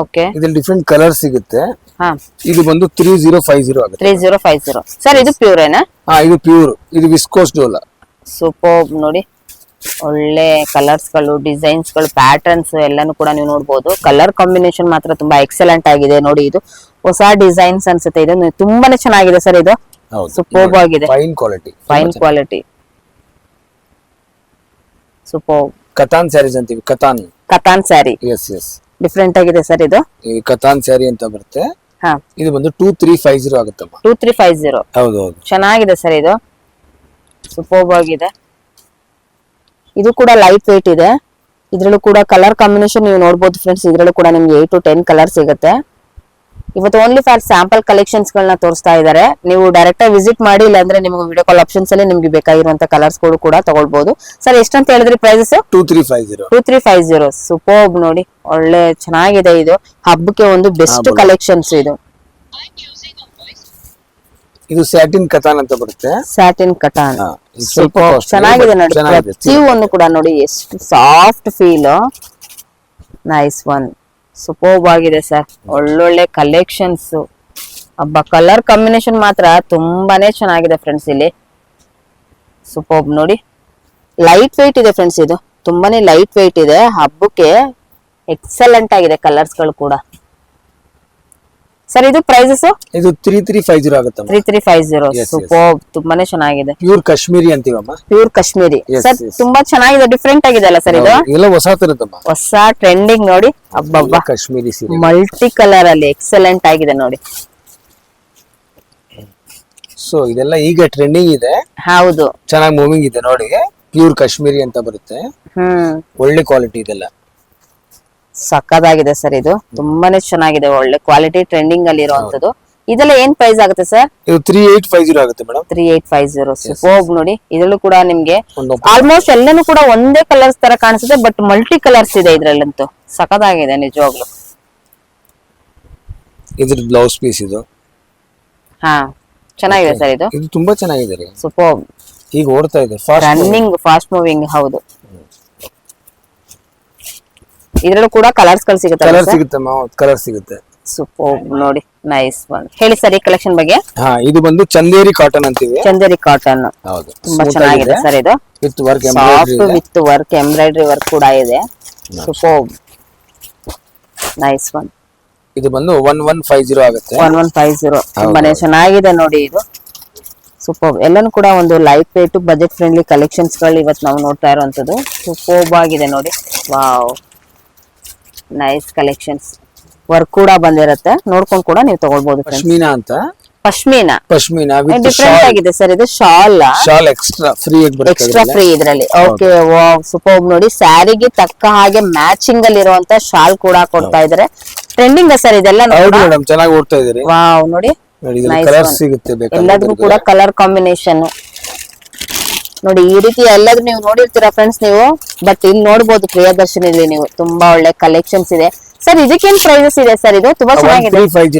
ಓಕೆ. ಇದ್ರಲ್ಲಿ ಡಿಫರೆಂಟ್ ಕಲರ್ ಸಿಗುತ್ತೆ. ಹಾ, ಇದು ಬಂದು 3050 ಆಗುತ್ತೆ. 3050. ಸರ್ ಇದು ಪ್ಯೂರ್ ಏನಾ? ಹಾ, ಇದು ಪ್ಯೂರ್. ಇದು ವಿಸ್ಕೋಸ್ ಡೋಲಾ. ಸೂಪರ್ ನೋಡಿ. ಒಳ್ಳೆ ಕಲರ್ಸ್ ಗಳು, ಡಿಸೈನ್ಸ್ ಗಳು, ಪ್ಯಾಟರ್ನ್ಸ್ ಎಲ್ಲಾನು ಕೂಡ ನೀವು ನೋಡಬಹುದು. ಕಲರ್ ಕಾಂಬಿನೇಷನ್ ಮಾತ್ರ ತುಂಬಾ ಎಕ್ಸಲೆಂಟ್ ಆಗಿದೆ ನೋಡಿ. ಇದು ಹೊಸ ಡಿಸೈನ್ಸ್ ಅನ್ಸುತ್ತೆ. ಇದು ತುಂಬಾನೇ ಚೆನ್ನಾಗಿದೆ ಸರ್. ಇದು ಸೂಪರ್ ಆಗಿದೆ. Fine quality. Super. Katan saris ಅಂತೀವಿ. ಕತಾನ್ ಸ್ಯಾರಿ. ಎಸ್. ಡಿಫರೆಂಟ್ ಆಗಿದೆ ಸರ್. ಇದು ಕತಾನ್ ಸ್ಯಾರಿ ಅಂತ ಬರುತ್ತೆ. ಹಾ, ಇದು ಬಂದು 2350 ಆಗುತ್ತಮ್ಮ. 2350. ಹೌದು. ಚೆನ್ನಾಗಿದೆ ಸರ್. ಇದು ಸೂಪರ್ ಆಗಿದೆ. ಇದು ಕೂಡ ಲೈಟ್ ವೇಟ್ ಇದೆ. ಇದ್ರಲ್ಲೂ ಕೂಡ ಕಲರ್ ಕಾಂಬಿನೇಷನ್ ನೀವು ನೋಡಬಹುದು ಫ್ರೆಂಡ್ಸ್. ಇದ್ರಲ್ಲೂ ಕೂಡ ನಿಮ್ಗೆ 8 to 10 ಕಲರ್ ಸಿಗುತ್ತೆ. ಇವತ್ತು ಓನ್ಲಿ ಫಾರ್ ಸ್ಯಾಂಪಲ್ ಕಲೆಕ್ಷನ್ಸ್ ಗಳನ್ನ ತೋರಿಸ್ತಾ ಇದ್ದಾರೆ. ನೀವು ಡೈರೆಕ್ಟ್ ಆಗಿ ವಿಸಿಟ್ ಮಾಡಿ, ಇಲ್ಲಾಂದ್ರೆ ನಿಮ್ಗೆ ವಿಡಿಯೋ ಕಾಲ್ ಆಪ್ಷನ್ಸ್ ಅಲ್ಲಿ ನಿಮ್ಗೆ ಬೇಕಾಗಿರುವಂತ ಕಲರ್ಸ್ ಗಳು ಕೂಡ ತಗೊಳ್ಬಹುದು. ಸರ್ ಎಷ್ಟಂತ ಹೇಳಿದ್ರಿ ಪ್ರೈಸಸ್? 2350. ಸೂಪರ್ ನೋಡಿ. ಒಳ್ಳೆ ಚೆನ್ನಾಗಿದೆ. ಇದು ಹಬ್ಬಕ್ಕೆ ಒಂದು ಬೆಸ್ಟ್ ಕಲೆಕ್ಷನ್ಸ್. ಇದು ಸ್ಯಾಟಿನ್ ಕತಾನ್ ಅಂತ ಬರುತ್ತೆ. ಸ್ಯಾಟಿನ್ ಕತಾನ್ ಚೆನ್ನಾಗಿದೆ ನೋಡಿ. ಪ್ರತಿ ಒಂದು ಕೂಡ ನೋಡಿ ಎಷ್ಟು soft feel. Nice one. Super ಆಗಿದೆ ಸರ್. ಒಳ್ಳೊಳ್ಳೆ ಕಲೆಕ್ಷನ್ಸ್. ಹಬ್ಬ ಕಲರ್ ಕಾಂಬಿನೇಷನ್ ಮಾತ್ರ ತುಂಬಾನೇ ಚೆನ್ನಾಗಿದೆ ಫ್ರೆಂಡ್ಸ್. ಇಲ್ಲಿ ಸೂಪರ್ ನೋಡಿ. ಲೈಟ್ ವೇಟ್ ಇದೆ ಫ್ರೆಂಡ್ಸ್. ಇದು ತುಂಬಾನೇ ಲೈಟ್ ವೇಟ್ ಇದೆ. ಹಬ್ಬಕ್ಕೆ ಎಕ್ಸಲೆಂಟ್ ಆಗಿದೆ ಕಲರ್ಸ್ ಗಳು ಕೂಡ. ಸರ್ ಇದು ಪ್ರೈಸಸ್? ಇದು 3350 ಆಗುತ್ತೆ. 3350. ಸೂಪರ್. ತುಂಬಾನೇ ಚೆನ್ನಾಗಿದೆ. ಪ್ಯೂರ್ ಕಾಶ್ಮೀರಿ ಅಂತೀವಮ್ಮ. Pure Kashmiri sir. ತುಂಬಾ ಚೆನ್ನಾಗಿದೆ. ಡಿಫ್ರೆಂಟ್ ಆಗಿದೆ ಅಲ್ಲ ಸರ್? ಇದು ಎಲ್ಲ ಹೊಸ ತರದಮ್ಮ, ಹೊಸ ಟ್ರೆಂಡಿಂಗ್ ನೋಡಿ. ಅಬ್ಬಬ್ಬಾ, ಕಾಶ್ಮೀರಿ ಸೀರೆ ಮಲ್ಟಿ ಕಲರ್ ಅಲ್ಲಿ ಎಕ್ಸಲೆಂಟ್ ಆಗಿದೆ ನೋಡಿ. ಸೊ ಇದೆಲ್ಲ ಈಗ ಟ್ರೆಂಡಿಂಗ್ ಇದೆ. ಹೌದು, ಚೆನ್ನಾಗಿ ಮೂವಿಂಗ್ ಇದೆ ನೋಡಿ. ಪ್ಯೂರ್ ಕಾಶ್ಮೀರಿ ಅಂತ ಬರುತ್ತೆ. ಒಳ್ಳೆ ಕ್ವಾಲಿಟಿ ಇದೆಲ್ಲ. ಸಕ್ಕದಾಗಿದೆ ಸರ್. ಇದು ತುಂಬಾನೇ ಚೆನ್ನಾಗಿದೆ. ಒಳ್ಳೆ ಕ್ವಾಲಿಟಿ ಟ್ರೆಂಡಿಂಗ್ ಅಲ್ಲಿ ಇರುವಂತದ್ದು. ಇದೆಲ್ಲ ಏನ್ ಪ್ರೈಸ್ ಆಗುತ್ತೆ ಸರ್? ಇದು 3850 ಆಗುತ್ತೆ ಮೇಡಮ್. 3850. ಸೂಪರ್ ನೋಡಿ. ಇದರಲ್ಲೂ ಕೂಡ ನಿಮ್ಗೆ ಆಲ್ಮೋಸ್ಟ್ ಎಲ್ಲಾನು ಕೂಡ ಒಂದೇ ಕಲರ್ಸ್ ತರ ಕಾಣಿಸುತ್ತೆ, ಬಟ್ ಮಲ್ಟಿ ಕಲರ್ಸ್ ಇದೆ ಇದ್ರಲ್ಲಂತೂ. ಸಕ್ಕದಾಗಿದೆ ನಿಜವಾಗ್ಲು. ಇದ್ರ ಬ್ಲೌಸ್ ಪೀಸ್ ಇದು. ಹಾ, ಚೆನ್ನಾಗಿದೆ ಸರ್. ಇದು ತುಂಬಾ ಚೆನ್ನಾಗಿದೆ. ಸೂಪರ್. ಈಗ ಓಡ್ತಾ ಇದೆ, ರನ್ನಿಂಗ್, ಫಾಸ್ಟ್ ಮೂವಿಂಗ್. ಹೌದು. ಇದ್ರಲ್ಲೂ ಕೂಡ ಕಲರ್ಸ್ ಗಳು ಸಿಗುತ್ತೆ. ಕಲರ್ ಸಿಗುತ್ತೆ. ಸೂಪರ್ ನೋಡಿ. Nice one. ಹೇಳಿ ಸರ್ ಈ ಕಲೆಕ್ಷನ್ ಬಗ್ಗೆ. ಇದು ಬಂದು ಚಂದೇರಿ ಕಾಟನ್ ಅಂತೀವಿ. ಚಂದೇರಿ ಕಾಟನ್. ಹೌದು, ತುಂಬಾ ಚೆನ್ನಾಗಿದೆ ಸರ್. ಇದು ವಿತ್ ವರ್ಕ್ ಎಂಬ್ರಾಯ್ಡರಿ ವರ್ಕ್ ಕೂಡ ಇದೆ. ಸೂಪರ್. Nice one. ಇದು ಬಂದು 1150 ಆಗುತ್ತೆ. 1150. ತುಂಬಾನೇ ಚೆನ್ನಾಗಿದೆ ನೋಡಿ. ಇದು ಸೂಪರ್. ಎಲ್ಲಾನು ಕೂಡ ಒಂದು light weight budget friendly collections ಗಳು ಇವತ್ತು ನಾವು ನೋಡ್ತಾ ಇರುವಂತದ್ದು. ಸೂಪರ್ ಆಗಿದೆ ನೋಡಿ. Wow, nice collections. ವರ್ಕ್ ಕೂಡ ಬಂದಿರುತ್ತೆ, ನೋಡ್ಕೊಂಡು ಕೂಡ ನೀವು ತಗೊಳ್ಬಹುದು. ಪಶ್ಮೀನಾ ಅಂತ, ಪಶ್ಮೀನಾ ಡಿಫ್ರೆಂಟ್ ಆಗಿದೆ ಸರ್. ಇದು shawl extra free extra free ಇದ್ರಲ್ಲಿ. ಓಕೆ, ಸೂಪರ್ ನೋಡಿ. ಸ್ಯಾರಿಗೆ ತಕ್ಕ ಹಾಗೆ ಮ್ಯಾಚಿಂಗ್ ಅಲ್ಲಿ ಇರುವಂತ ಶಾಲ್ ಕೂಡ ಕೊಡ್ತಾ ಇದಾರೆ. ಟ್ರೆಂಡಿಂಗ್ ಸರ್ ಇದೆಲ್ಲ. ಮೇಡಮ್ ಚೆನ್ನಾಗಿ ಓಡ್ತಾ ಇದೀರಿ. ವಾವ್ ನೋಡಿ, ಎಲ್ಲದಕ್ಕೂ ಕೂಡ ಕಲರ್ ಕಾಂಬಿನೇಷನ್ ನೋಡಿ. ಈ ರೀತಿ ಎಲ್ಲಾದ್ರೂ ನೀವು ನೋಡಿರ್ತೀರಾ ಫ್ರೆಂಡ್ಸ್ ನೀವು, ಬಟ್ ಇಲ್ಲಿ ನೋಡಬಹುದು ಪ್ರಿಯದರ್ಶಿನಿಲಿ ನೀವು ತುಂಬಾ ಒಳ್ಳೆ ಕಲೆಕ್ಷನ್ಸ್ ಇದೆ ಸರ್. ಇದಕ್ಕೇನ್ ಪ್ರೈಸಸ್ ಇದೆ ಸರ್? ಇದು ತುಂಬಾ ಚೆನ್ನಾಗಿದೆ.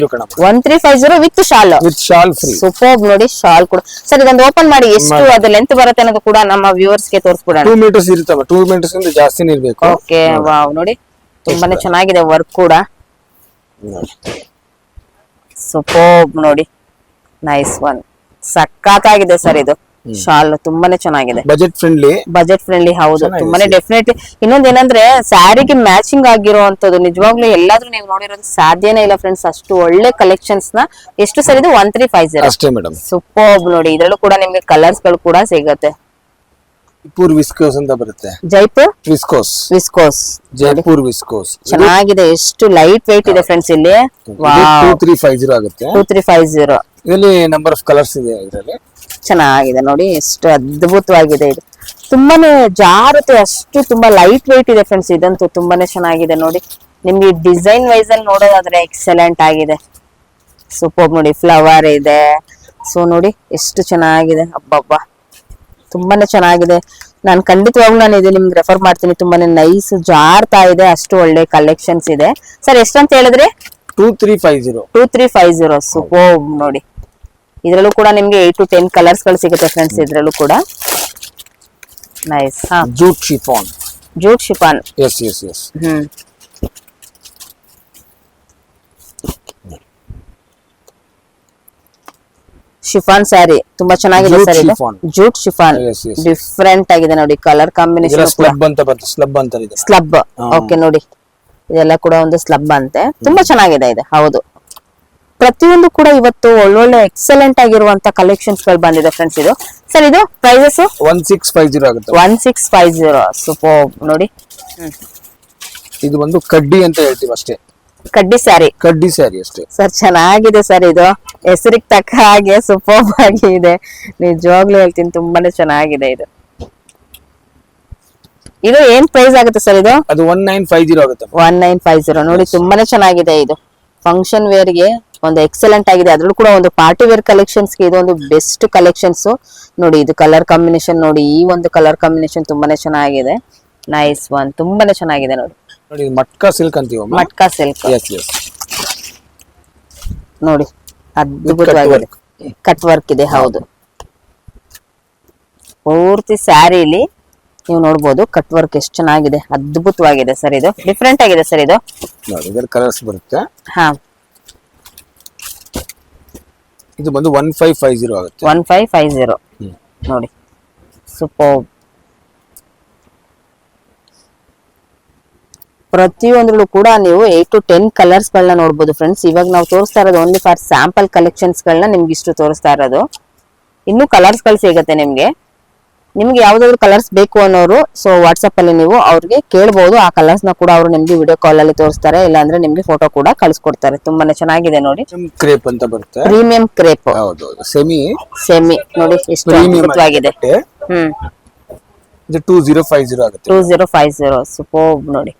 1350 ವಿತ್ ಶಾಲ್ ಫ್ರೀ. ಸೂಪರ್ ನೋಡಿ, ಶಾಲ್ ಕೂಡ ಸರ್. ಇದೊಂದು ಓಪನ್ ಮಾಡಿ ಎಷ್ಟು ಅದು ಲೆಂತ್ ಬರುತ್ತೆ ಅನ್ನೋದು ಕೂಡ ನಮ್ಮ ವ್ಯೂವರ್ಸ್ ಗೆ ತೋರಿಸ್ಬಿಡೋಣ. 2 ಮೀಟರ್ಸ್ ಇರುತ್ತವೆ, 2 ಮೀಟರ್ಸ್ ಇಂದ ಜಾಸ್ತಿನೇ ಇರಬೇಕು. ಓಕೆ, ವಾವ್ ನೋಡಿ, ತುಂಬಾನೇ ಚೆನ್ನಾಗಿದೆ ವರ್ಕ್ ಕೂಡ. ಸೂಪರ್ ನೋಡಿ, ನೈಸ್ ಒನ್. ಸಕ್ಕತ್ತಾಗಿದೆ ಸರ್ ಇದು ಶಾಲ್, ತುಂಬಾನೇ ಚೆನ್ನಾಗಿದೆ. ಬಜೆಟ್ ಫ್ರೆಂಡ್ಲಿ ಹೌದು, ತುಂಬಾನೇ ಡೆಫಿನೆಟ್ಲಿ. ಇನ್ನೊಂದ್ ಏನಂದ್ರೆ ಸ್ಯಾರಿಗೆ ಮ್ಯಾಚಿಂಗ್ ಆಗಿರುವಂತದ್ದು ನಿಜವಾಗ್ಲೂ ಎಲ್ಲಾದ್ರೂ ನೀವು ನೋಡಿರೋದು ಸಾಧ್ಯನೇ ಇಲ್ಲ ಫ್ರೆಂಡ್ಸ್. ಅಷ್ಟು ಒಳ್ಳೆ ಕಲೆಕ್ಷನ್ಸ್ ನ. ಎಷ್ಟು ಸರ್ ಇದು? 1350 ಅಷ್ಟೇ ಮೇಡಮ್. ಸೂಪರ್ ನೋಡಿ. ಇದ್ರಲ್ಲೂ ಕೂಡ ನಿಮ್ಗೆ ಕಲರ್ಸ್ ಗಳು ಕೂಡ ಸಿಗುತ್ತೆ. ಜೈಪುರ್ ವಿಸ್ಕೋಸ್ ಅಂತ ಬರುತ್ತೆ. ಜೈಪುರ್ ವಿಸ್ಕೋಸ್ ಚೆನ್ನಾಗಿದೆ. ಎಷ್ಟು ಲೈಟ್ weight ಇದೆ ಫ್ರೆಂಡ್ಸ್ ಇಲ್ಲಿ. 2350 ಆಗುತ್ತೆ. 2350 ಇದರಲ್ಲಿ ನಂಬರ್ ಆಫ್ ಕಲರ್ಸ್ ಇದೆ. ಇದರಲ್ಲಿ ಚೆನ್ನಾಗಿದೆ ನೋಡಿ, ಎಷ್ಟು ಅದ್ಭುತವಾಗಿದೆ ಇದು. ತುಂಬಾನೇ ಜಾರುತ್ತೆ, ಅಷ್ಟು ತುಂಬಾ ಲೈಟ್ weight ಇದೆ ಫ್ರೆಂಡ್ಸ್. ಇದಂತೂ ತುಂಬಾನೇ ಚೆನ್ನಾಗಿದೆ ನೋಡಿ. ನಿಮ್ಗೆ ಡಿಸೈನ್ ವೈಸ್ ಅಲ್ಲಿ ನೋಡೋದಾದ್ರೆ ಎಕ್ಸಲೆಂಟ್ ಆಗಿದೆ. ಸೂಪರ್ ನೋಡಿ, ಫ್ಲವರ್ ಇದೆ. ಸೊ ನೋಡಿ ಎಷ್ಟು ಚೆನ್ನಾಗಿದೆ. ಅಬ್ಬಬ್ಬಾ, ತುಂಬಾನೇ ಚೆನ್ನಾಗಿದೆ. ನಾನು ಖಂಡಿತವಾಗ್ಲೂ ನಾನು ಇದು ನಿಮ್ಗೆ ರೆಫರ್ ಮಾಡ್ತೀನಿ. ತುಂಬಾನೇ ನೈಸ್, ಜಾರ್ತಾ ಇದೆ. ಅಷ್ಟು ಒಳ್ಳೆ ಕಲೆಕ್ಷನ್ಸ್ ಇದೆ ಸರ್. ಎಷ್ಟಂತ ಹೇಳಿದ್ರೆ? 2350. ಸೂಪರ್ ನೋಡಿ. ಇದ್ರಲ್ಲೂ ಕೂಡ ನಿಮ್ಗೆ 8 to 10 ಕಲರ್ಸ್ ಗಳು ಸಿಗುತ್ತೆ ಫ್ರೆಂಡ್ಸ್. ಇದ್ರಲ್ಲೂ ಕೂಡ nice. Jute chiffon. Yes. Chiffon sari ತುಂಬಾ ಚೆನ್ನಾಗಿದೆ ಸರ್. ಇದು ಜೂಟ್ ಶಿಫಾನ್, ಡಿಫ್ರೆಂಟ್ ಆಗಿದೆ ನೋಡಿ. Colour combination slub. ಓಕೆ ನೋಡಿ, ಇದೆಲ್ಲ ಕೂಡ ಒಂದು ಸ್ಲಬ್ ಅಂತೆ. ತುಂಬಾ ಚೆನ್ನಾಗಿದೆ ಇದು. ಹೌದು, ಪ್ರತಿಯೊಂದು ಕೂಡ ಇವತ್ತು ಒಳ್ಳೊಳ್ಳೆ ಎಕ್ಸಲೆಂಟ್ ಆಗಿರುವಂತ ಕಲೆಕ್ಷನ್ಸ್ ಗಳು ಬಂದಿದೆ ಫ್ರೆಂಡ್ಸ್. ಇದು ಸರ್, ಇದು ಪ್ರೈಸಸ್ 1650 ಆಗುತ್ತೆ. 1650. ಸೂಪರ್ ನೋಡಿ. ಇದು ಒಂದು ಕಡ್ಡಿ ಅಂತ ಹೇಳ್ತೀವಿ ಅಷ್ಟೇ. ಕಡ್ಡಿ ಸ್ಯಾರಿ ಅಷ್ಟೇ ಸರ್. ಚೆನ್ನಾಗಿದೆ ಸರ್. ಇದು ಹೆಸರಿಗೆ ತಕ್ಕ ಹಾಗೆ ಸೂಪರ್ ಆಗಿದೆ. ನಿಜವಾಗ್ಲೂ ಹೇಳ್ತೀನಿ, ತುಂಬಾನೇ ಚೆನ್ನಾಗಿದೆ ಇದು. ಇದು ಏನ್ ಪ್ರೈಸ್ ಆಗುತ್ತೆ ಸರ್? ಇದು 1950 ಆಗುತ್ತೆ. 1950 ನೋಡಿ, ತುಂಬಾನೇ ಚೆನ್ನಾಗಿದೆ ಇದು. ಫಂಕ್ಷನ್ ವೇರ್ ಗೆ ಒಂದು ಎಕ್ಸಲೆಂಟ್ ಆಗಿದೆ. ಅದ್ರಲ್ಲೂ ಕೂಡ ಒಂದು ಪಾರ್ಟಿ ವೇರ್ ಕಲೆಕ್ಷನ್ಸ್ ಗೆ ಇದು ಒಂದು ಬೆಸ್ಟ್ ಕಲೆಕ್ಷನ್ಸ್ ನೋಡಿ. ಇದು ಕಲರ್ ಕಾಂಬಿನೇಷನ್ ನೋಡಿ. ಈ ಒಂದು ಕಲರ್ ಕಾಂಬಿನೇಷನ್ ತುಂಬಾನೇ ಚೆನ್ನಾಗಿದೆ. ನೈಸ್ ಒನ್, ತುಂಬಾನೇ ಚೆನ್ನಾಗಿದೆ ನೋಡಿ. ಮಟ್ಕಾ ಸಿಲ್ಕ್ ಅಂತೀವಿ. ಮಟ್ಕಾ ಸಿಲ್ಕ್ ನೋಡಿ, ಅದ್ಭುತವಾಗಿದೆ. ಕಟ್ ವರ್ಕ್ ಇದೆ. ಹೌದು, ಪೂರ್ತಿ ಸ್ಯಾರಿಲಿ ನೀವು ನೋಡ್ಬೋದು ಕಟ್ ವರ್ಕ್ ಎಷ್ಟು ಚೆನ್ನಾಗಿದೆ. ಅದ್ಭುತವಾಗಿದೆ ಸರ್. ಇದು ಡಿಫ್ರೆಂಟ್ ಆಗಿದೆ ಸರ್. ಇದು ಕಲರ್ಸ್ ಬರುತ್ತೆ. ಹಾ, ಇದು ಬಂದು 1550 ಆಗುತ್ತೆ. 1550 ನೋಡಿ. ಸೂಪರ್. ಪ್ರತಿಯೊಂದ್ರಲ್ಲೂ ಕೂಡ ನೀವು 8 to 10 ಕಲರ್ಸ್ ಗಳನ್ನ ನೋಡ್ಬೋದು ಫ್ರೆಂಡ್ಸ್. ಇವಾಗ ನಾವು ತೋರಿಸ್ತಾ ಇರೋದು ಓನ್ಲಿ ಫಾರ್ ಸ್ಯಾಂಪಲ್ ಕಲೆಕ್ಷನ್ಸ್ ಗಳನ್ನ ನಿಮ್ಗೆ ಇಷ್ಟು ತೋರಿಸ್ತಾ ಇರೋದು. ಇನ್ನು ಕಲರ್ಸ್ ಗಳು ಸಿಗುತ್ತೆ ನಿಮ್ಗೆ. ನಿಮ್ಗೆ ಯಾವ್ದಾದ್ರು ಕಲರ್ಸ್ ಬೇಕು ಅನ್ನೋರು ಸೊ ವಾಟ್ಸ್ಆಪ್ ಅಲ್ಲಿ ನೀವು ಅವ್ರಿಗೆ ಕೇಳಬಹುದು. ಆ ಕಲರ್ಸ್ ನ ಕೂಡ ಅವರು ನಿಮ್ಗೆ ವಿಡಿಯೋ ಕಾಲ್ ಅಲ್ಲಿ ತೋರಿಸ್ತಾರೆ, ಇಲ್ಲಾಂದ್ರೆ ನಿಮ್ಗೆ ಫೋಟೋ ಕೂಡ ಕಳಿಸ್ಕೊಡ್ತಾರೆ. ತುಂಬಾನೇ ಚೆನ್ನಾಗಿದೆ ನೋಡಿ. ಕ್ರೇಪ್ ಅಂತ ಬರುತ್ತೆ. Premium crepe. ಹೌದು, ಸೆಮಿ ನೋಡಿ, ಎಷ್ಟು ಅದ್ಭುತವಾಗಿದೆ. ಇದು 2050 ಆಗುತ್ತೆ. 2050. ಸೂಪರ್ ನೋಡಿ.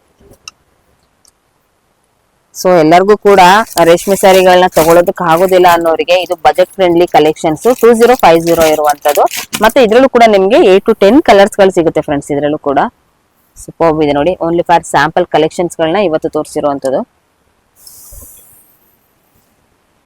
ಸೊ ಎಲ್ಲರಿಗೂ ಕೂಡ ರೇಷ್ಮೆ ಸ್ಯಾರಿಗಳನ್ನ ತಗೊಳ್ಳೋದಕ್ಕೆ ಆಗೋದಿಲ್ಲ ಅನ್ನೋರಿಗೆ ಇದು ಬಜೆಟ್ ಫ್ರೆಂಡ್ಲಿ ಕಲೆಕ್ಷನ್ಸ್ 2050 ಇರುವಂತದ್ದು. ಮತ್ತೆ ಇದ್ರಲ್ಲೂ ಕೂಡ ನಿಮ್ಗೆ 8 to 10 ಕಲರ್ಸ್ ಗಳು ಸಿಗುತ್ತೆ ಫ್ರೆಂಡ್ಸ್. ಇದ್ರಲ್ಲೂ ಕೂಡ ಸೂಪರ್ ಇದೆ ನೋಡಿ. ಓನ್ಲಿ ಫಾರ್ ಸ್ಯಾಂಪಲ್ ಕಲೆಕ್ಷನ್ಸ್ ಗಳನ್ನ ಇವತ್ತು ತೋರಿಸಿರುವಂತದ್ದು.